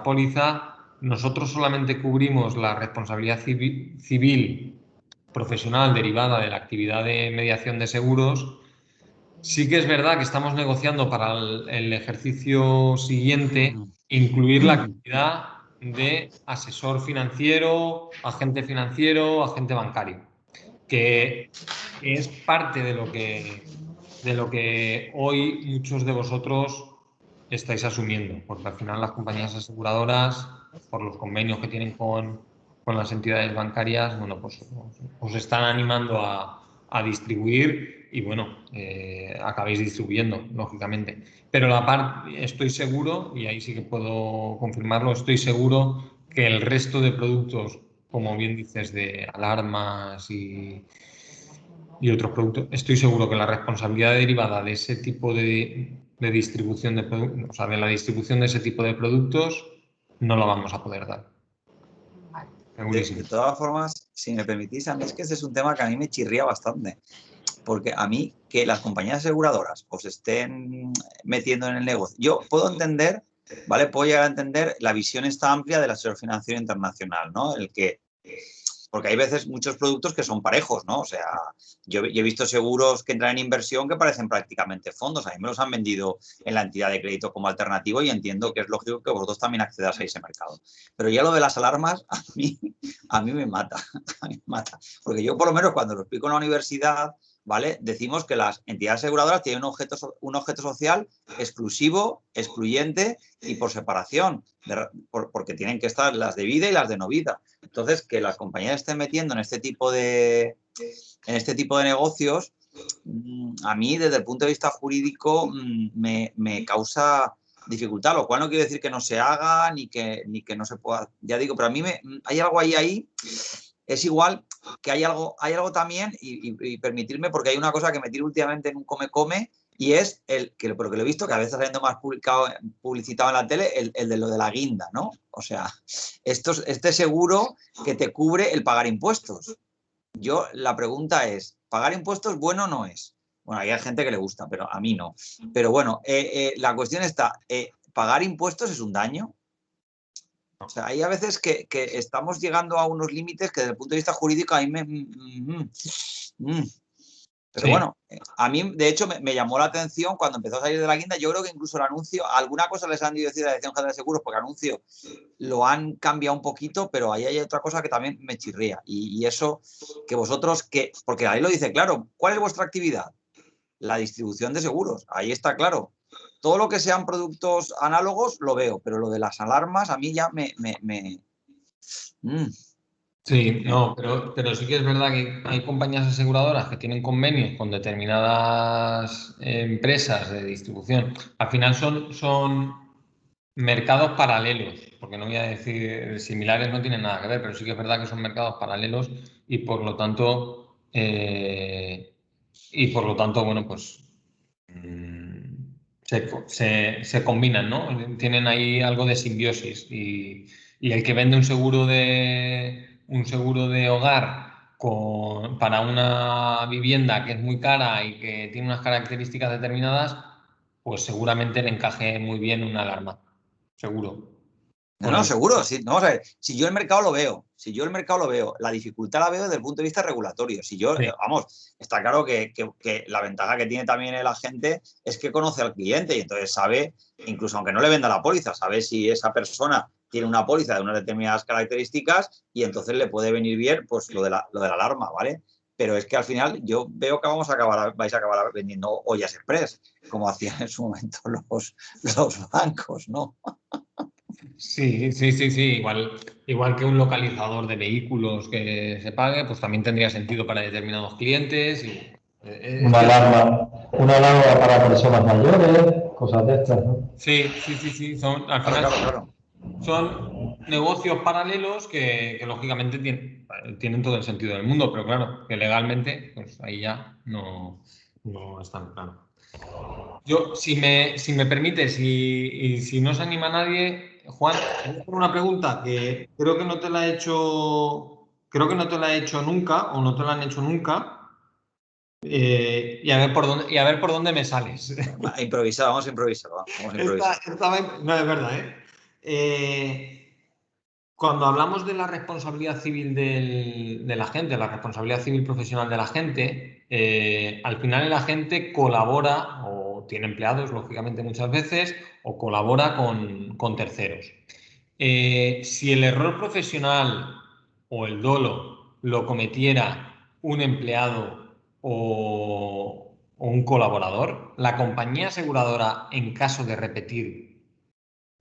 póliza. Nosotros solamente cubrimos la responsabilidad civil profesional derivada de la actividad de mediación de seguros. Sí que es verdad que estamos negociando para el ejercicio siguiente incluir la actividad de asesor financiero, agente bancario, que es parte de lo que hoy muchos de vosotros estáis asumiendo, porque al final las compañías aseguradoras, por los convenios que tienen con las entidades bancarias, bueno, pues os están animando a distribuir y, bueno, acabéis distribuyendo, lógicamente. Pero estoy seguro, y ahí sí que puedo confirmarlo, estoy seguro que el resto de productos, como bien dices, de alarmas y y otros productos, estoy seguro que la responsabilidad derivada de ese tipo de distribución de productos, o sea, de la distribución de ese tipo de productos, no la vamos a poder dar. De todas formas, si me permitís, a mí es que ese es un tema que a mí me chirría bastante. Porque a mí, que las compañías aseguradoras os estén metiendo en el negocio, yo puedo entender, ¿vale? Puedo llegar a entender la visión esta amplia del asesor financiero internacional, ¿no? Porque hay veces muchos productos que son parejos, ¿no? O sea, yo he visto seguros que entran en inversión que parecen prácticamente fondos. A mí me los han vendido en la entidad de crédito como alternativo y entiendo que es lógico que vosotros también accedáis a ese mercado. Pero ya lo de las alarmas a mí me mata. A mí me mata. Porque yo, por lo menos, cuando lo explico en la universidad, ¿vale? Decimos que las entidades aseguradoras tienen un objeto social exclusivo, excluyente y por separación, porque tienen que estar las de vida y las de no vida. Entonces, que las compañías estén metiendo en este tipo de negocios, a mí, desde el punto de vista jurídico, me causa dificultad, lo cual no quiere decir que no se haga ni que no se pueda. Ya digo, pero a mí hay algo ahí. Es igual que hay algo también, y permitirme, porque hay una cosa que me tiro últimamente en un come-come, y es porque lo he visto que a veces saliendo más publicitado en la tele, el de lo de la guinda, ¿no? O sea, este seguro que te cubre el pagar impuestos. La pregunta es, ¿pagar impuestos bueno o no es? Bueno, hay gente que le gusta, pero a mí no. Pero bueno, la cuestión está, ¿pagar impuestos es un daño? O sea, hay a veces que estamos llegando a unos límites que desde el punto de vista jurídico a mí Pero sí. Bueno, a mí de hecho me llamó la atención cuando empezó a salir de la guinda. Yo creo que incluso el anuncio, alguna cosa les han decir a la Dirección General de Seguros, porque el anuncio lo han cambiado un poquito, pero ahí hay otra cosa que también me chirría. Y eso que vosotros, porque ahí lo dice claro, ¿cuál es vuestra actividad? La distribución de seguros, ahí está claro. Todo lo que sean productos análogos lo veo, pero lo de las alarmas a mí ya Sí, no, pero sí que es verdad que hay compañías aseguradoras que tienen convenios con determinadas empresas de distribución. Al final son mercados paralelos, porque no voy a decir similares, no tienen nada que ver, pero sí que es verdad que son mercados paralelos y por lo tanto, bueno, pues se combinan, ¿no? Tienen ahí algo de simbiosis y el que vende un seguro de hogar para una vivienda que es muy cara y que tiene unas características determinadas, pues seguramente le encaje muy bien una alarma, seguro. No, seguro. Sí, vamos a ver, si yo el mercado lo veo, la dificultad la veo desde el punto de vista regulatorio. Si yo, vamos, está claro que la ventaja que tiene también el agente es que conoce al cliente y entonces sabe, incluso aunque no le venda la póliza, sabe si esa persona tiene una póliza de unas determinadas características y entonces le puede venir bien pues lo de la alarma, ¿vale? Pero es que al final yo veo que vais a acabar vendiendo ollas express, como hacían en su momento los bancos, ¿no? Sí. Igual que un localizador de vehículos que se pague, pues también tendría sentido para determinados clientes. Una alarma para personas mayores, cosas de estas, ¿no? Sí. Al final claro. Son negocios paralelos que lógicamente tienen todo el sentido del mundo, pero claro, que legalmente, pues ahí ya no es tan claro. Yo, si me permites, y si no se anima nadie, Juan, voy a hacer una pregunta que creo que no te la he hecho nunca, o no te la han hecho nunca. Y a ver por dónde me sales. Vamos a improvisar. No, es verdad, cuando hablamos de la responsabilidad civil de la gente, la responsabilidad civil profesional de la gente, al final el agente colabora o tiene empleados, lógicamente muchas veces, o colabora con terceros. Si el error profesional o el dolo lo cometiera un empleado o un colaborador, la compañía aseguradora, en caso de repetir,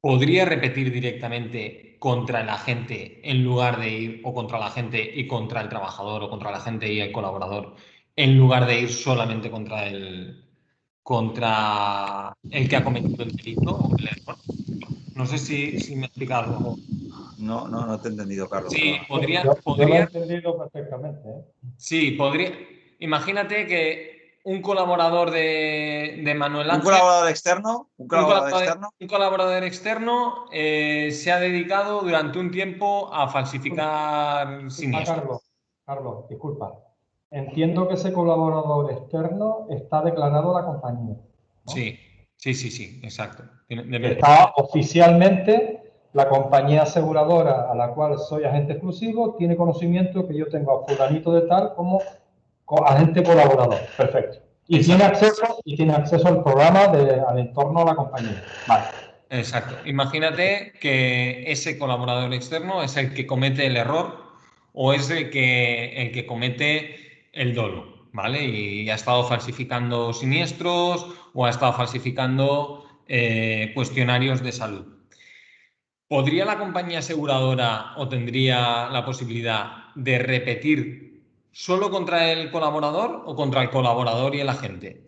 podría repetir directamente contra el agente en lugar de ir, o contra el agente y contra el trabajador, o contra el agente y el colaborador, en lugar de ir solamente contra el que ha cometido el delito o el error. No sé si me he explicado. No te he entendido, Carlos. Sí, Yo lo he entendido perfectamente. Sí, imagínate que un colaborador de Manuel Ángel... ¿Un colaborador externo? Un colaborador externo se ha dedicado durante un tiempo a falsificar siniestros. Carlos, disculpa. Entiendo que ese colaborador externo está declarado a la compañía, ¿no? Sí, exacto. Está oficialmente la compañía aseguradora a la cual soy agente exclusivo, tiene conocimiento que yo tengo a fulanito de tal como agente colaborador. Perfecto. Y tiene acceso al programa, al entorno de la compañía. Vale. Exacto. Imagínate que ese colaborador externo es el que comete el error o es el que comete el dolo, ¿vale? Y ha estado falsificando siniestros o ha estado falsificando cuestionarios de salud. ¿Podría la compañía aseguradora o tendría la posibilidad de repetir solo contra el colaborador o contra el colaborador y el agente?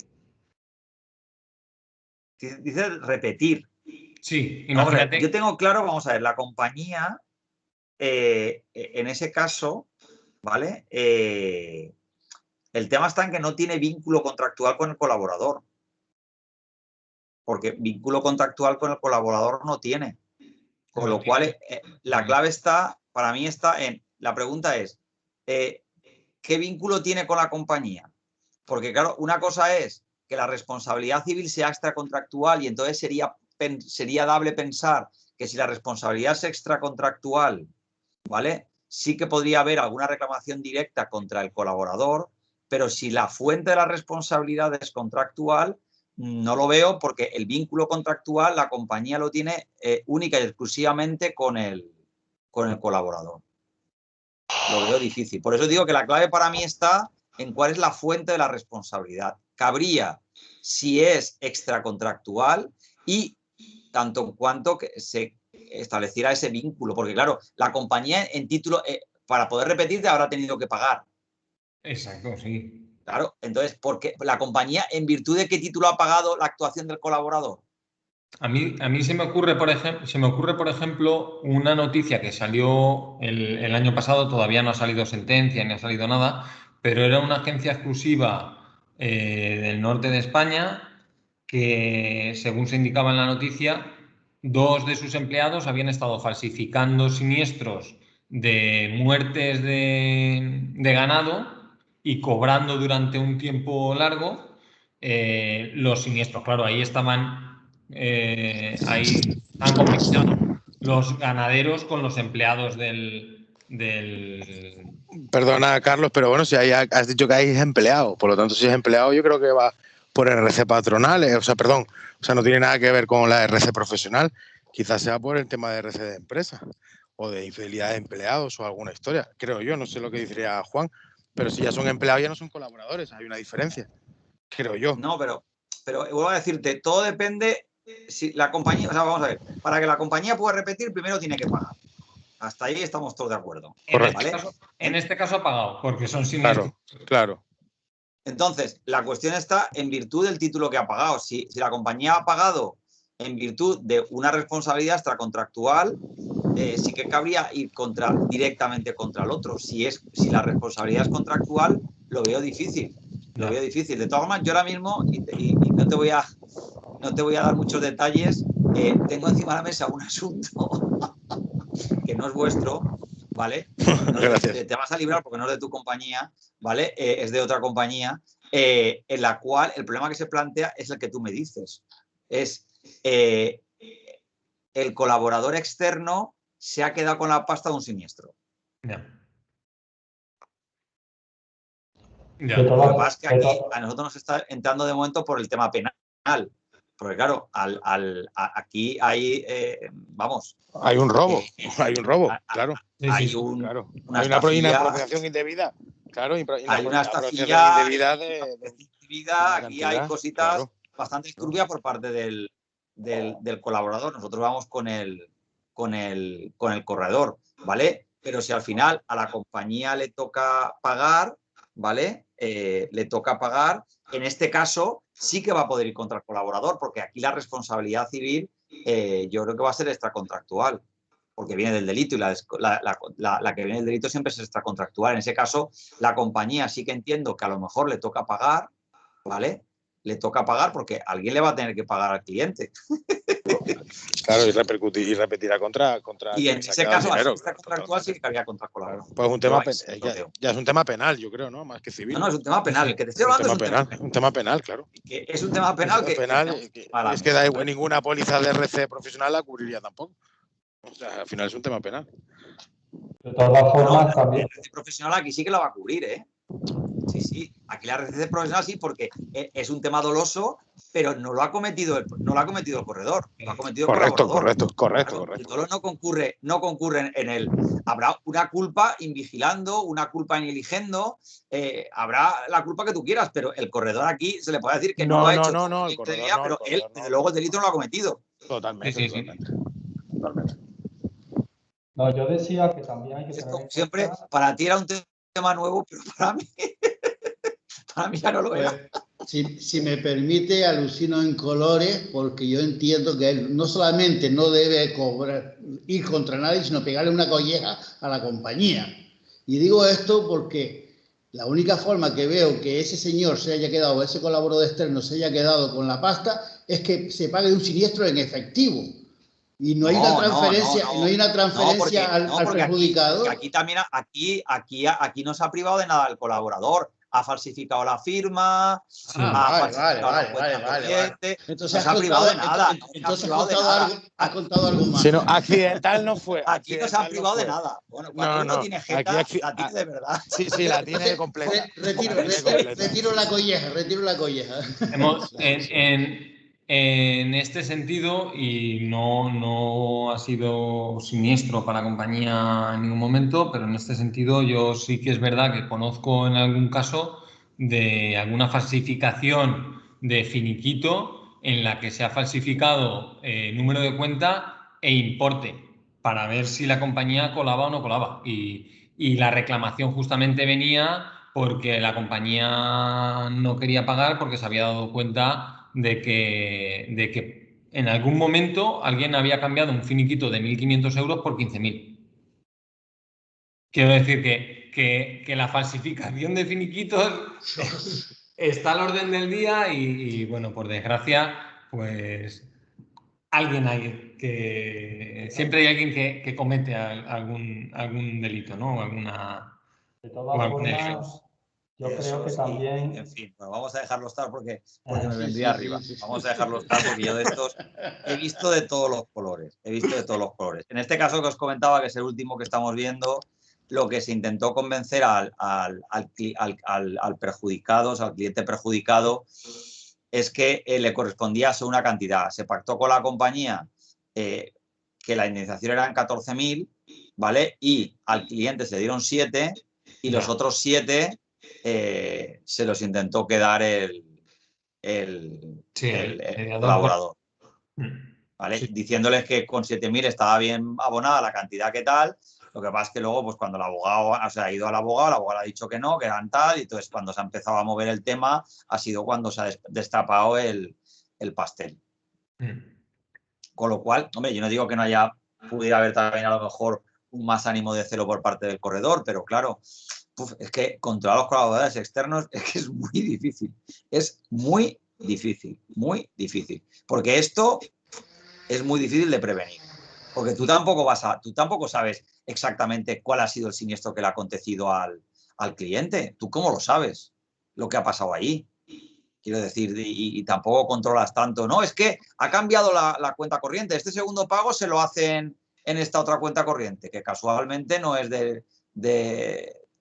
Dice repetir. Sí, imagínate. Yo tengo claro, vamos a ver, la compañía, en ese caso, ¿vale? El tema está en que no tiene vínculo contractual con el colaborador. Porque vínculo contractual con el colaborador no tiene. Con lo cual, la clave está, para mí está en, la pregunta es, ¿qué vínculo tiene con la compañía? Porque claro, una cosa es que la responsabilidad civil sea extracontractual y entonces sería dable pensar que si la responsabilidad es extracontractual, ¿vale? Sí que podría haber alguna reclamación directa contra el colaborador, pero si la fuente de la responsabilidad es contractual, no lo veo porque el vínculo contractual la compañía lo tiene única y exclusivamente con el colaborador. Lo veo difícil. Por eso digo que la clave para mí está en cuál es la fuente de la responsabilidad. Cabría si es extracontractual y tanto en cuanto que se estableciera ese vínculo. Porque claro, la compañía en título, para poder repetirte, habrá tenido que pagar. Exacto, sí. Claro, entonces, porque la compañía, ¿en virtud de qué título ha pagado la actuación del colaborador? A mí se me ocurre, por ejemplo, una noticia que salió el año pasado, todavía no ha salido sentencia ni ha salido nada, pero era una agencia exclusiva del norte de España que, según se indicaba en la noticia, 2 de sus empleados habían estado falsificando siniestros de muertes de ganado y cobrando durante un tiempo largo los siniestros. Claro, ahí estaban... ahí han complicado los ganaderos con los empleados del... Perdona, Carlos, pero bueno, si has dicho que hay empleado, por lo tanto, si es empleado, yo creo que va por RC patronal, no tiene nada que ver con la RC profesional, quizás sea por el tema de RC de empresa o de infidelidad de empleados o alguna historia, creo yo, no sé lo que diría Juan, pero si ya son empleados ya no son colaboradores, hay una diferencia, creo yo. No, pero vuelvo a decirte, todo depende si la compañía, vamos a ver, para que la compañía pueda repetir, primero tiene que pagar. Hasta ahí estamos todos de acuerdo. En este caso ha pagado, porque son siniestros. Claro. Entonces, la cuestión está en virtud del título que ha pagado. Si la compañía ha pagado en virtud de una responsabilidad extracontractual, sí que cabría ir directamente contra el otro. Si la responsabilidad es contractual, lo veo difícil. Lo veo difícil. De todas formas, yo ahora mismo, y no te voy a dar muchos detalles, tengo encima de la mesa un asunto que no es vuestro, ¿vale? Gracias. Te vas a librar porque no es de tu compañía, ¿vale? Es de otra compañía, en la cual el problema que se plantea es el que tú me dices. Es el colaborador externo se ha quedado con la pasta de un siniestro. Lo que pasa es que aquí a nosotros nos está entrando de momento por el tema penal. Porque claro, aquí hay, Hay un robo, claro. Hay una apropiación indebida. Claro, hay una estafilla indebida aquí hay cositas bastante turbias por parte del colaborador. Nosotros vamos con el corredor, ¿vale? Pero si al final a la compañía le toca pagar, ¿vale? Le toca pagar, en este caso sí que va a poder ir contra el colaborador, porque aquí la responsabilidad civil yo creo que va a ser extracontractual. porque viene del delito y la que viene del delito siempre es extracontractual. En ese caso, la compañía sí que entiendo que a lo mejor le toca pagar, ¿vale? Le toca pagar porque alguien le va a tener que pagar al cliente. Claro, y repetirá contra y en ese caso, dinero, la contractual sí que cabría contra colaborador. Pues un tema ya es un tema penal, yo creo, ¿no? Más que civil. No, es un tema penal. El que te estoy hablando un tema penal, claro. Que es un tema penal es que da igual, ninguna póliza de RC profesional la cubriría tampoco. O sea, al final es un tema penal. De todas formas, también. La RC profesional aquí sí que la va a cubrir, ¿eh? Sí. Aquí la RC profesional sí, porque es un tema doloso, pero no lo ha cometido el corredor, lo ha cometido el colaborador. Correcto. El dolo no concurre en el. Habrá una culpa invigilando, una culpa en eligendo, habrá la culpa que tú quieras, pero el corredor aquí se le puede decir que no lo ha hecho. No, el corredor pero él, desde luego, el delito no lo ha cometido. Totalmente. No, yo decía que también hay que tener siempre, para ti era un tema nuevo, pero para mí ya no lo era. Si me permite, alucino en colores, porque yo entiendo que él no solamente no debe ir contra nadie, sino pegarle una colleja a la compañía. Y digo esto porque la única forma que veo que ese señor se haya quedado, ese colaborador externo se haya quedado con la pasta, es que se pague un siniestro en efectivo. Y no hay una transferencia al perjudicado. Aquí también, aquí no se ha privado de nada el colaborador. Ha falsificado la firma, Entonces no se ha privado de nada. Entonces ha contado algo más. Si no, accidental no fue. Aquí no se ha privado de nada. Bueno, cuando uno tiene jeta, la tiene de verdad. Sí, la tiene completa. Retiro la colleja. En este sentido, y no ha sido siniestro para la compañía en ningún momento, pero en este sentido yo sí que es verdad que conozco en algún caso de alguna falsificación de finiquito en la que se ha falsificado número de cuenta e importe para ver si la compañía colaba o no colaba. Y la reclamación justamente venía porque la compañía no quería pagar porque se había dado cuenta de que en algún momento alguien había cambiado un finiquito de 1.500 euros por 15.000. Quiero decir que la falsificación de finiquitos está al orden del día y bueno, por desgracia, pues alguien hay que... Siempre hay alguien que comete algún delito, ¿no? De todas formas, yo creo que también... En fin, bueno, vamos a dejarlo estar porque me vendría arriba. Vamos a dejarlo estar porque yo de estos he visto de todos los colores. En este caso que os comentaba, que es el último que estamos viendo, lo que se intentó convencer al perjudicado, o sea, al cliente perjudicado, es que le correspondía una cantidad. Se pactó con la compañía que la indemnización eran 14.000, ¿vale? Y al cliente se le dieron 7 y los otros 7 se los intentó quedar el colaborador, ¿vale? Sí. Diciéndoles que con 7.000 estaba bien abonada la cantidad que tal. Lo que pasa es que luego, pues cuando el abogado ha ido al abogado, el abogado ha dicho que no, que eran tal, y entonces cuando se ha empezado a mover el tema ha sido cuando se ha destapado el pastel. Con lo cual, hombre, yo no digo que no pudiera haber también a lo mejor un más ánimo de celo por parte del corredor, pero claro, es que controlar a los colaboradores externos es que es muy difícil. Es muy difícil. Porque esto es muy difícil de prevenir. Porque tú tampoco sabes exactamente cuál ha sido el siniestro que le ha acontecido al cliente. ¿Tú cómo lo sabes? Lo que ha pasado ahí. Quiero decir, y tampoco controlas tanto. No, es que ha cambiado la cuenta corriente. Este segundo pago se lo hacen en esta otra cuenta corriente, que casualmente no es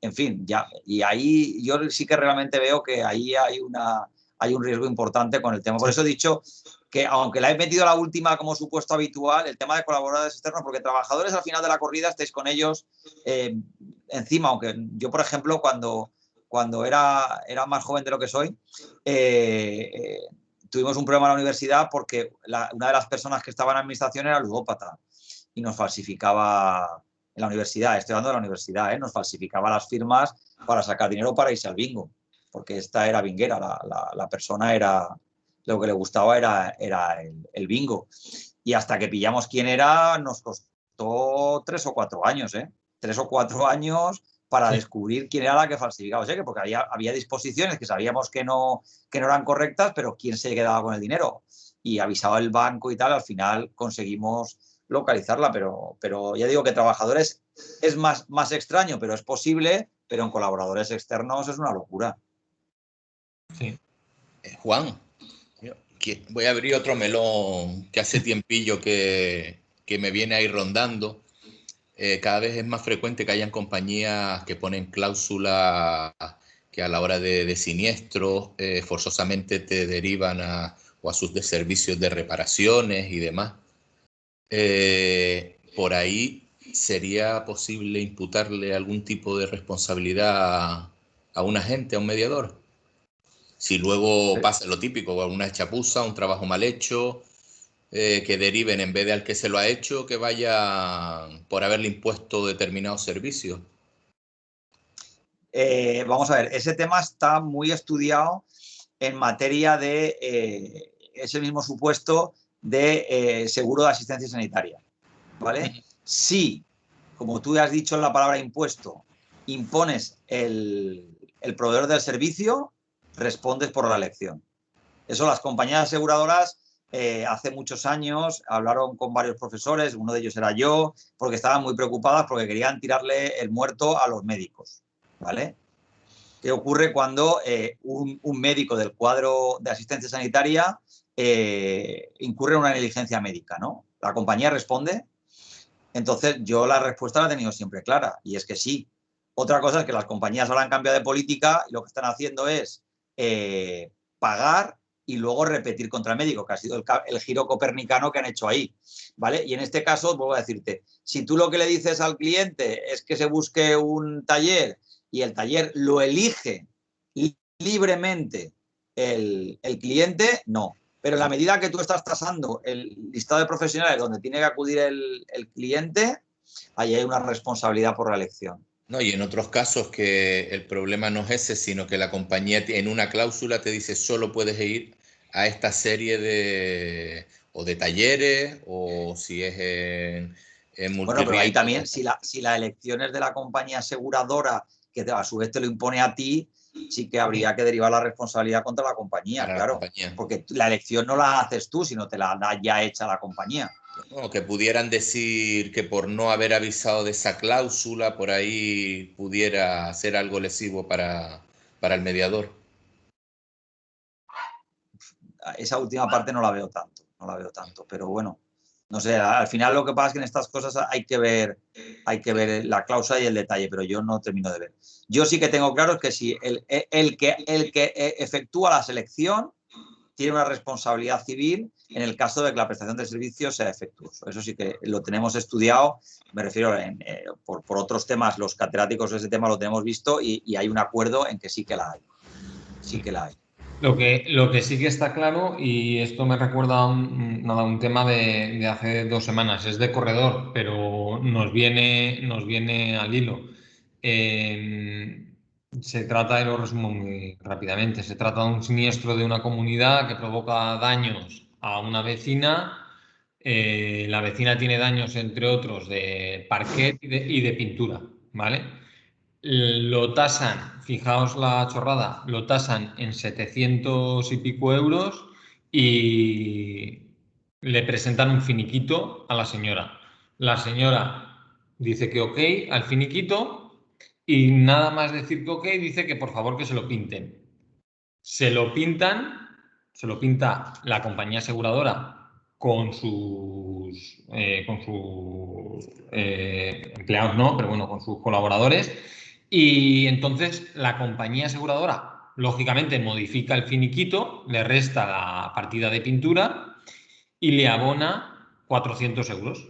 en fin, ya. Y ahí yo sí que realmente veo que ahí hay un riesgo importante con el tema. Por eso he dicho que aunque la he metido la última como supuesto habitual, el tema de colaboradores externos, porque trabajadores al final de la corrida estáis con ellos encima, aunque yo, por ejemplo, cuando era más joven de lo que soy, tuvimos un problema en la universidad porque una de las personas que estaba en administración era ludópata y nos falsificaba en la universidad, estoy hablando de la universidad, nos falsificaba las firmas para sacar dinero para irse al bingo, porque esta era binguera, la persona era... Lo que le gustaba era el bingo. Y hasta que pillamos quién era, nos costó costó 3 o 4 años, 3 o 4 años para descubrir quién era la que falsificaba. Porque había disposiciones que sabíamos que no eran correctas, pero quién se quedaba con el dinero. Y avisaba el banco y tal, al final conseguimos localizarla, pero ya digo que trabajadores es más extraño, pero es posible, pero en colaboradores externos es una locura. Sí. Juan, voy a abrir otro melón que hace tiempillo que me viene ahí rondando. Cada vez es más frecuente que hayan compañías que ponen cláusulas que a la hora de siniestros forzosamente te derivan a sus servicios de reparaciones y demás. Por ahí sería posible imputarle algún tipo de responsabilidad a un agente, a un mediador. Si luego pasa lo típico, una chapuza, un trabajo mal hecho, que deriven en vez de al que se lo ha hecho, que vaya por haberle impuesto determinados servicios. Vamos a ver, ese tema está muy estudiado en materia de ese mismo supuesto de seguro de asistencia sanitaria, ¿vale? Si, como tú has dicho en la palabra impuesto, impones el proveedor del servicio, respondes por la elección. Eso las compañías aseguradoras hace muchos años hablaron con varios profesores, uno de ellos era yo, porque estaban muy preocupadas porque querían tirarle el muerto a los médicos, ¿vale? ¿Qué ocurre cuando un médico del cuadro de asistencia sanitaria incurre en una negligencia médica, ¿no? ¿La compañía responde? Entonces, yo la respuesta la he tenido siempre clara, y es que sí. Otra cosa es que las compañías ahora han cambiado de política y lo que están haciendo es pagar y luego repetir contra el médico, que ha sido el giro copernicano que han hecho ahí, ¿vale? Y en este caso, vuelvo a decirte, si tú lo que le dices al cliente es que se busque un taller y el taller lo elige libremente el cliente, no. Pero en la medida que tú estás tasando el listado de profesionales donde tiene que acudir el cliente, ahí hay una responsabilidad por la elección. No, y en otros casos que el problema no es ese, sino que la compañía en una cláusula te dice solo puedes ir a esta serie de talleres o si es en multirriesgo. Bueno, pero ahí también, si la elección es de la compañía aseguradora, que a su vez te lo impone a ti, sí que habría que derivar la responsabilidad contra la compañía, claro. Porque la elección no la haces tú, sino te la da ya hecha la compañía. No, que pudieran decir que por no haber avisado de esa cláusula, por ahí pudiera ser algo lesivo para el mediador. Esa última parte no la veo tanto, pero bueno, no sé, al final lo que pasa es que en estas cosas hay que ver la cláusula y el detalle, pero yo no termino de ver. Yo sí que tengo claro que si el que efectúa la selección tiene una responsabilidad civil en el caso de que la prestación de servicios sea defectuosa. Eso sí que lo tenemos estudiado, me refiero por otros temas, los catedráticos de ese tema lo tenemos visto y hay un acuerdo en que sí que la hay. Sí que la hay. Lo que sí que está claro, y esto me recuerda a un tema de hace 2 semanas, es de corredor, pero nos viene al hilo. Se trata, y lo resumo muy rápidamente, se trata de un siniestro de una comunidad que provoca daños a una vecina. La vecina tiene daños, entre otros, de parquet y de pintura, ¿vale? Lo tasan, fijaos la chorrada, lo tasan en 700 y pico euros y le presentan un finiquito a la señora. La señora dice que ok al finiquito y nada más decir que ok dice que por favor que se lo pinten. Se lo pinta la compañía aseguradora con sus empleados, no, pero bueno, con sus colaboradores. Y entonces la compañía aseguradora, lógicamente, modifica el finiquito, le resta la partida de pintura y le abona 400 euros.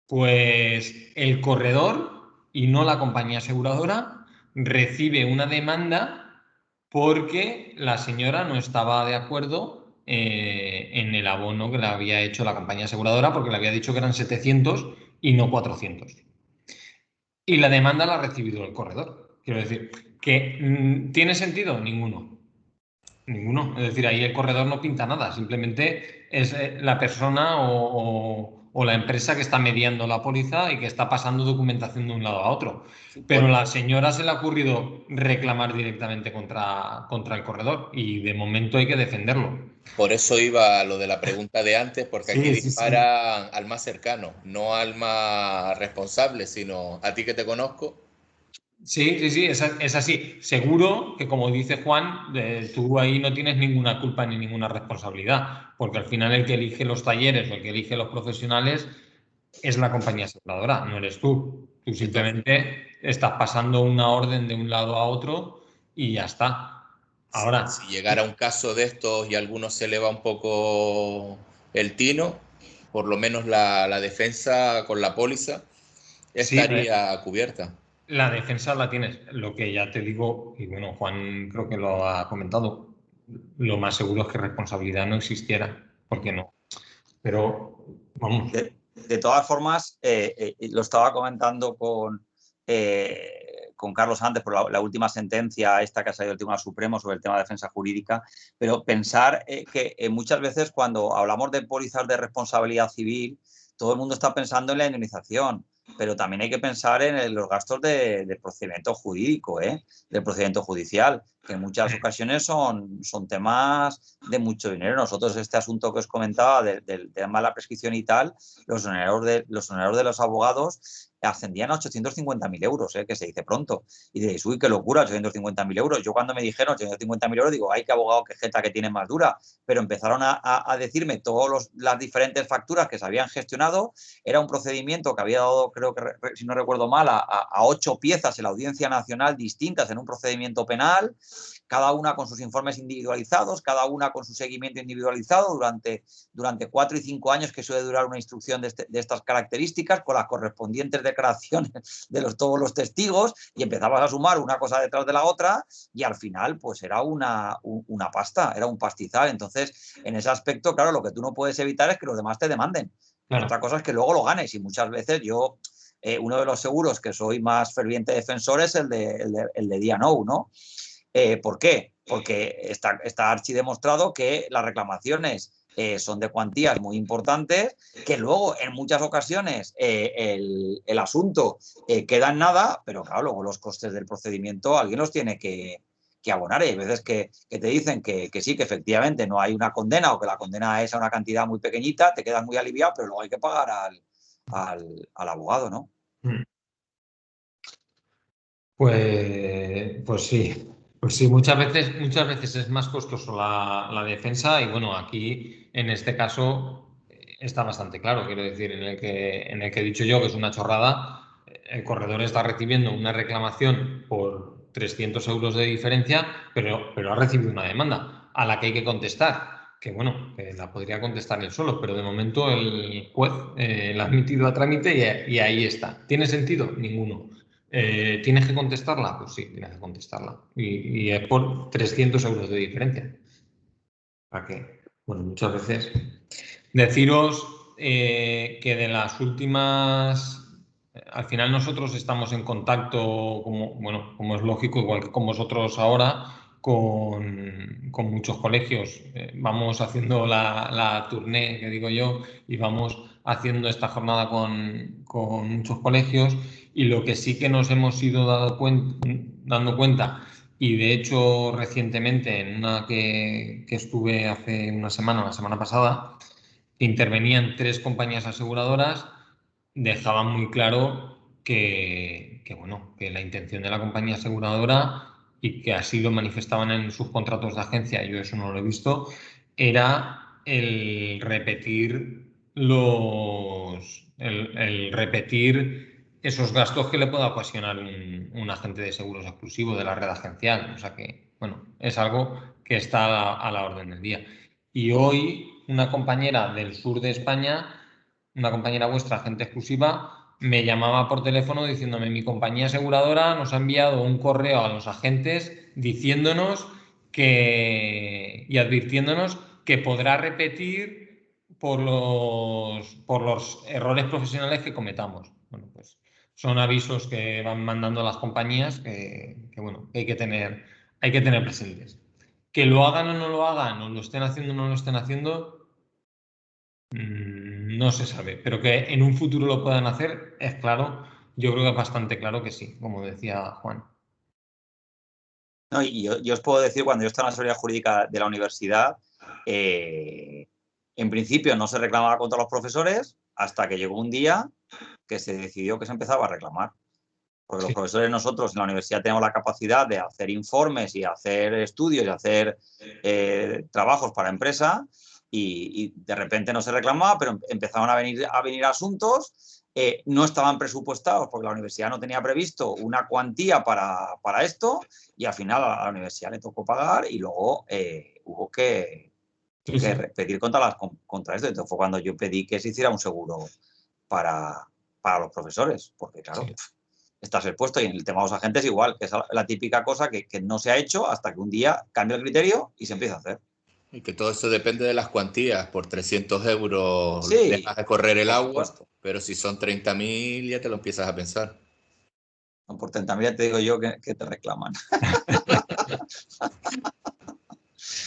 Pues el corredor, y no la compañía aseguradora, recibe una demanda porque la señora no estaba de acuerdo en el abono que le había hecho la compañía aseguradora, porque le había dicho que eran 700 y no 400. Y la demanda la ha recibido el corredor. Quiero decir, que ¿tiene sentido? Ninguno. Es decir, ahí el corredor no pinta nada, simplemente es la persona o o la empresa que está mediando la póliza y que está pasando documentación de un lado a otro. Pero a la señora se le ha ocurrido reclamar directamente contra el corredor y de momento hay que defenderlo. Por eso iba a lo de la pregunta de antes, porque aquí Sí. disparan al más cercano, no al más responsable, sino a ti que te conozco. Sí, es así. Seguro que, como dice Juan, tú ahí no tienes ninguna culpa ni ninguna responsabilidad, porque al final el que elige los talleres o el que elige los profesionales es la compañía aseguradora, no eres tú. Tú simplemente estás pasando una orden de un lado a otro y ya está. Ahora, si llegara un caso de estos y a algunos se le va un poco el tino, por lo menos la defensa con la póliza sí, estaría cubierta. la defensa la tienes. Lo que ya te digo, y bueno, Juan creo que lo ha comentado, lo más seguro es que responsabilidad no existiera, porque no. Pero, vamos. De todas formas, lo estaba comentando con Carlos antes por la última sentencia esta que ha salido del Tribunal Supremo sobre el tema de defensa jurídica, pero pensar que muchas veces cuando hablamos de pólizas de responsabilidad civil, todo el mundo está pensando en la indemnización, pero también hay que pensar en los gastos de procedimiento jurídico, del procedimiento judicial, que en muchas ocasiones son temas de mucho dinero. Nosotros este asunto que os comentaba del tema de la prescripción y tal, los honorarios de los abogados ascendían a 850.000 euros, que se dice pronto. Y diréis, uy, qué locura, 850.000 euros. Yo cuando me dijeron 850.000 euros digo, ay, qué abogado, qué jeta que tiene más dura. Pero empezaron a decirme todas las diferentes facturas que se habían gestionado. Era un procedimiento que había dado, creo que, si no recuerdo mal, a 8 piezas en la Audiencia Nacional distintas en un procedimiento penal, cada una con sus informes individualizados, cada una con su seguimiento individualizado durante 4 y 5 años que suele durar una instrucción de estas características, con las correspondientes declaraciones de todos los testigos, y empezabas a sumar una cosa detrás de la otra y al final pues era una pasta, era un pastizal. Entonces, en ese aspecto, claro, lo que tú no puedes evitar es que los demás te demanden. Claro. Otra cosa es que luego lo ganes, y muchas veces yo, uno de los seguros que soy más ferviente defensor es el de D&O, ¿no? ¿Por qué? Porque está archidemostrado que las reclamaciones son de cuantías muy importantes, que luego en muchas ocasiones el asunto queda en nada, pero claro, luego los costes del procedimiento alguien los tiene que abonar. Y hay veces que te dicen que sí, que efectivamente no hay una condena, o que la condena es a una cantidad muy pequeñita, te quedas muy aliviado, pero luego hay que pagar al abogado, ¿no? Pues sí. Pues sí, muchas veces es más costoso la defensa, y bueno, aquí en este caso está bastante claro. Quiero decir, en el que he dicho yo que es una chorrada, el corredor está recibiendo una reclamación por 300 euros de diferencia, pero ha recibido una demanda a la que hay que contestar. Que bueno, que la podría contestar él solo, pero de momento el juez la ha admitido a trámite y ahí está. ¿Tiene sentido? Ninguno. ¿Tienes que contestarla? Pues sí, tienes que contestarla. Y es por 300 euros de diferencia. ¿Para qué? Bueno, muchas veces. Deciros que de las últimas... Al final nosotros estamos en contacto, como es lógico, igual que con vosotros ahora, con muchos colegios. Vamos haciendo la tournée, que digo yo, y vamos haciendo esta jornada con muchos colegios, y lo que sí que nos hemos ido dando cuenta, y de hecho recientemente en una que estuve hace una semana, la semana pasada, que intervenían 3 compañías aseguradoras, dejaban muy claro que la intención de la compañía aseguradora, y que así lo manifestaban en sus contratos de agencia, yo eso no lo he visto, era el repetir esos gastos que le pueda ocasionar un agente de seguros exclusivo de la red agencial. O sea que, bueno, es algo que está a la orden del día. Y hoy una compañera del sur de España, una compañera vuestra, agente exclusiva, me llamaba por teléfono diciéndome: mi compañía aseguradora nos ha enviado un correo a los agentes diciéndonos y advirtiéndonos que podrá repetir por los errores profesionales que cometamos. Bueno, pues son avisos que van mandando las compañías que hay que tener presentes. Que lo hagan o no lo hagan, o lo estén haciendo o no lo estén haciendo, no no se sabe, pero que en un futuro lo puedan hacer, es claro, yo creo que es bastante claro que sí, como decía Juan. No, y yo os puedo decir, cuando yo estaba en la seguridad jurídica de la universidad, en principio no se reclamaba contra los profesores hasta que llegó un día que se decidió que se empezaba a reclamar. Porque los profesores, nosotros en la universidad tenemos la capacidad de hacer informes y hacer estudios y hacer trabajos para empresa, y de repente no se reclamaba, pero empezaron a venir asuntos, no estaban presupuestados porque la universidad no tenía previsto una cuantía para esto, y al final a la universidad le tocó pagar y luego hubo que pedir contra esto. Entonces fue cuando yo pedí que se hiciera un seguro para los profesores, porque claro, estás expuesto. Y en el tema de los agentes igual, que es la típica cosa que no se ha hecho hasta que un día cambia el criterio y se empieza a hacer. Y que todo eso depende de las cuantías. Por 300 euros sí, dejas de correr el agua, pero si son 30.000 ya te lo empiezas a pensar. No, por 30.000 ya te digo yo que te reclaman.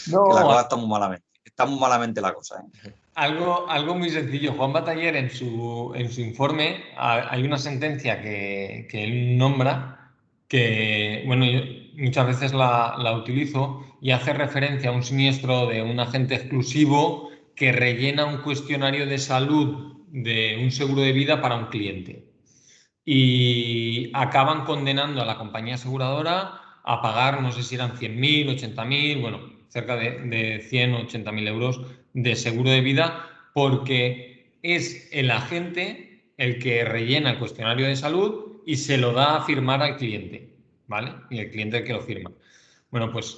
No, que la cosa está muy malamente. Está muy malamente la cosa, ¿eh? Algo muy sencillo. Juan Bataller en su informe hay una sentencia que él nombra que, bueno, yo muchas veces la utilizo y hace referencia a un siniestro de un agente exclusivo que rellena un cuestionario de salud de un seguro de vida para un cliente. Y acaban condenando a la compañía aseguradora a pagar, no sé si eran 100.000, 80.000, bueno, cerca de 100 o 80.000 euros de seguro de vida, porque es el agente el que rellena el cuestionario de salud y se lo da a firmar al cliente, ¿vale? Y el cliente es el que lo firma. Bueno, pues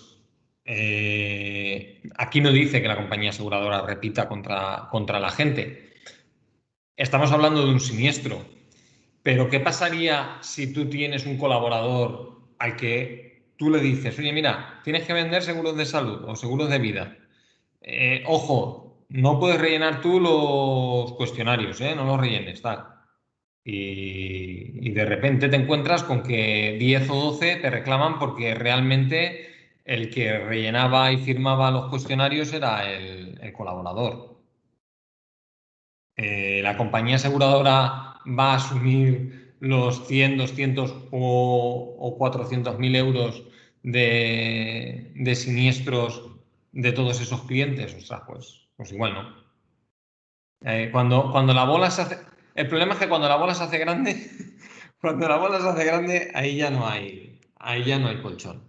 aquí no dice que la compañía aseguradora repita contra el agente. Estamos hablando de un siniestro. Pero ¿qué pasaría si tú tienes un colaborador al que tú le dices, oye, mira, tienes que vender seguros de salud o seguros de vida? Ojo, no puedes rellenar tú los cuestionarios, no los rellenes, tal. Y de repente te encuentras con que 10 o 12 te reclaman porque realmente el que rellenaba y firmaba los cuestionarios era el colaborador. La compañía aseguradora va a asumir los 100, 200 o 400.000 euros de siniestros de todos esos clientes. O sea, pues igual no. Cuando la bola se hace... El problema es que cuando la bola se hace grande, ahí ya no hay colchón.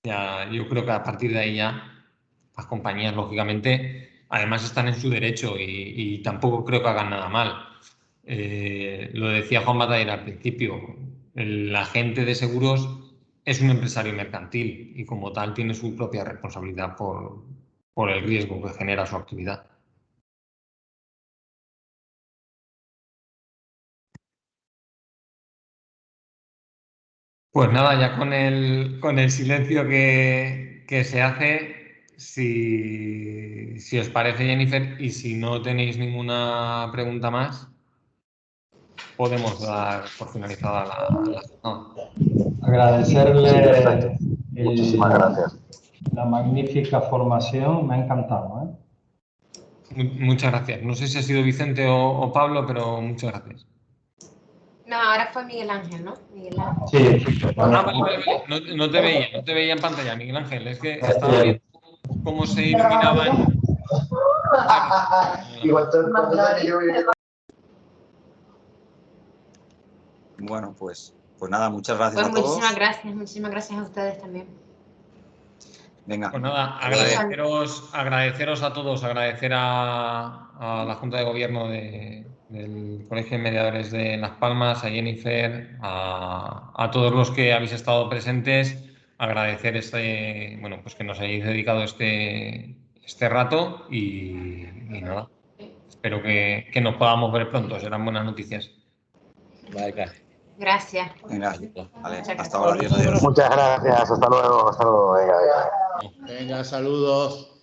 Ya, yo creo que a partir de ahí ya las compañías, lógicamente, además están en su derecho y tampoco creo que hagan nada mal. Lo decía Juan Bataller al principio, el agente de seguros es un empresario mercantil y como tal tiene su propia responsabilidad por el riesgo que genera su actividad. Pues nada, ya con el silencio que se hace, si os parece, Jennifer, y si no tenéis ninguna pregunta más, podemos dar por finalizada la jornada. Agradecerle Muchísimas gracias. la magnífica formación, me ha encantado, Muchas gracias. No sé si ha sido Vicente o Pablo, pero muchas gracias. No, ahora fue Miguel Ángel, ¿no? Miguel Ángel. Sí. Vale. No te veía en pantalla, Miguel Ángel. Es que estaba viendo cómo se iluminaba en... Bueno, pues nada, muchas gracias a todos. Muchísimas gracias a ustedes también. Venga. Pues nada, agradeceros a todos, agradecer a la Junta de Gobierno del Colegio de Mediadores de Las Palmas, a Jennifer, a todos los que habéis estado presentes, agradecer pues que nos hayáis dedicado este rato y nada, espero que nos podamos ver pronto, serán buenas noticias. Gracias. Venga, vale, hasta ahora, adiós. Muchas gracias, hasta luego. Venga. Venga, saludos.